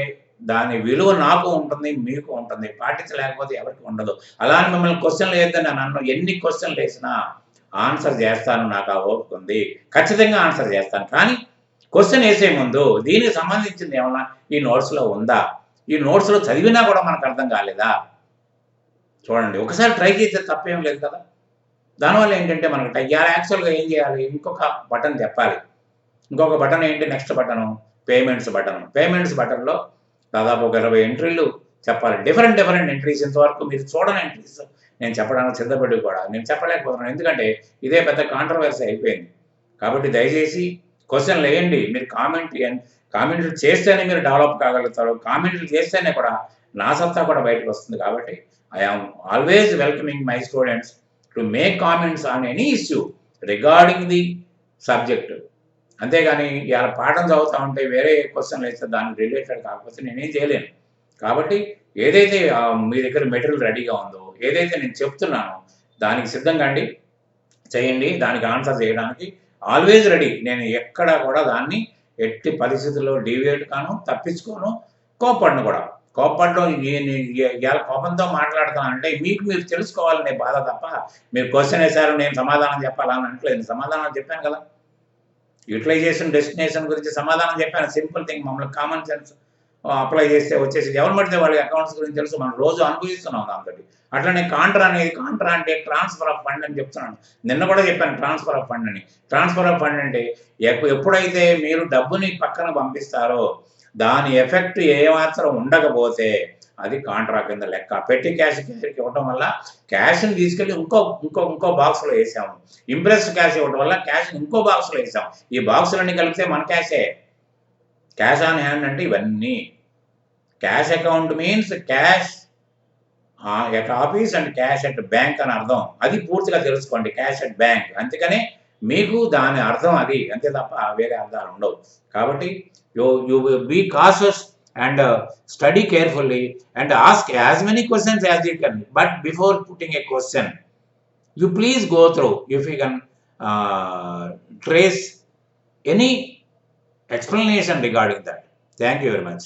దాని విలువ నాకు ఉంటుంది, మీకు ఉంటుంది. పాటించలేకపోతే ఎవరికి ఉండదు. అలానే మిమ్మల్ని క్వశ్చన్లు వేద్దని నన్ను ఎన్ని క్వశ్చన్లు వేసినా ఆన్సర్ చేస్తాను, నాకు ఆ ఓపిక ఉంది, ఖచ్చితంగా ఆన్సర్ చేస్తాను. కానీ క్వశ్చన్ వేసే ముందు దీనికి సంబంధించింది ఏమన్నా ఈ నోట్స్లో ఉందా? ఈ నోట్స్లో చదివినా కూడా మనకు అర్థం కాలేదా? చూడండి, ఒకసారి ట్రై చేస్తే తప్పేం లేదు కదా. దానివల్ల ఏంటంటే మనకు యాక్చువల్గా ఏం చేయాలి? ఇంకొక బటన్ చెప్పాలి. ఇంకొక బటన్ ఏంటి? Next button payments button. Payments బటన్లో దాదాపు ఒక 20 ఎంట్రీలు చెప్పాలి. Different entries. ఇంతవరకు మీరు చూడని ఎంట్రీస్ నేను చెప్పడానికి సిద్ధపడి కూడా నేను చెప్పలేకపోతున్నాను. ఎందుకంటే ఇదే పెద్ద కాంట్రవర్సీ అయిపోయింది. కాబట్టి దయచేసి క్వశ్చన్లు వేయండి. మీరు కామెంట్లు చేస్తేనే మీరు డెవలప్ కాగలుగుతారు. కామెంట్లు చేస్తేనే కూడా నా సత్తా కూడా బయటకు వస్తుంది. కాబట్టి I am always welcoming my students to make comments on any issue regarding the subject. అంతేగాని ఇలా పాఠం చదువుతూ ఉంటే వేరే క్వశ్చన్లు వేస్తే దానికి రిలేటెడ్ కాకపోతే నేనేం చేయలేను. కాబట్టి ఏదైతే మీ దగ్గర మెటీరియల్ రెడీగా ఉందో, ఏదైతే నేను చెప్తున్నానో దానికి సిద్ధంగా చేయండి. దానికి ఆన్సర్ చేయడానికి ఆల్వేజ్ రెడీ. నేను ఎక్కడ కూడా దాన్ని ఎట్టి పరిస్థితుల్లో డీవియేట్ కాను, తప్పించుకోను, కోప్పడను కూడా. కోప్పడడం ఇవాళ కోపంతో మాట్లాడతానంటే మీకు మీరు తెలుసుకోవాలనే బాధ తప్ప మీరు క్వశ్చన్ వేశారు నేను సమాధానం చెప్పాలని అంటలేదు. సమాధానం చెప్పాను కదా. యూటిలైజేషన్, డెస్టినేషన్ గురించి సమాధానం చెప్పాను. Simple thing. మమ్మల్ని కామన్ సెన్స్ అప్లై చేస్తే వచ్చేసి ఎవరు పడితే వాళ్ళ అకౌంట్స్ గురించి తెలుసు. మనం రోజు అనుభవిస్తున్నాం దాంతో. అట్లనే కాంట్రా అంటే ట్రాన్స్ఫర్ ఆఫ్ ఫండ్ అని చెప్తున్నాను. నిన్న కూడా చెప్పాను ట్రాన్స్ఫర్ ఆఫ్ ఫండ్ అని. ట్రాన్స్ఫర్ ఆఫ్ ఫండ్ అంటే ఎప్పుడైతే మీరు డబ్బుని పక్కన పంపిస్తారో దాని ఎఫెక్ట్ ఏమాత్రం ఉండకపోతే అది కాంట్రా కింద లెక్క. పెట్టి క్యాష్కి ఇవ్వటం వల్ల క్యాష్ని తీసుకెళ్ళి ఇంకో బాక్స్లో వేసాము. ఇంప్రెస్ క్యాష్ ఇవ్వడం వల్ల క్యాష్ని ఇంకో బాక్స్లో వేసాం. ఈ బాక్సులన్నీ కలిపితే మన క్యాషే. క్యాష్ ఆన్ హ్యాండ్ అంటే ఇవన్నీ. Cash account means cash at office and cash at bank అని అర్థం. అది పూర్తిగా తెలుసుకోండి. Cash at bank. అందుకనే మీకు దాని అర్థం అది అంతే తప్ప వేరే అర్థాలు ఉండవు. కాబట్టి you be cautious and study carefully and ask as many questions as you can. But before putting a question, you please go through if you can trace any explanation regarding that. Thank you very much.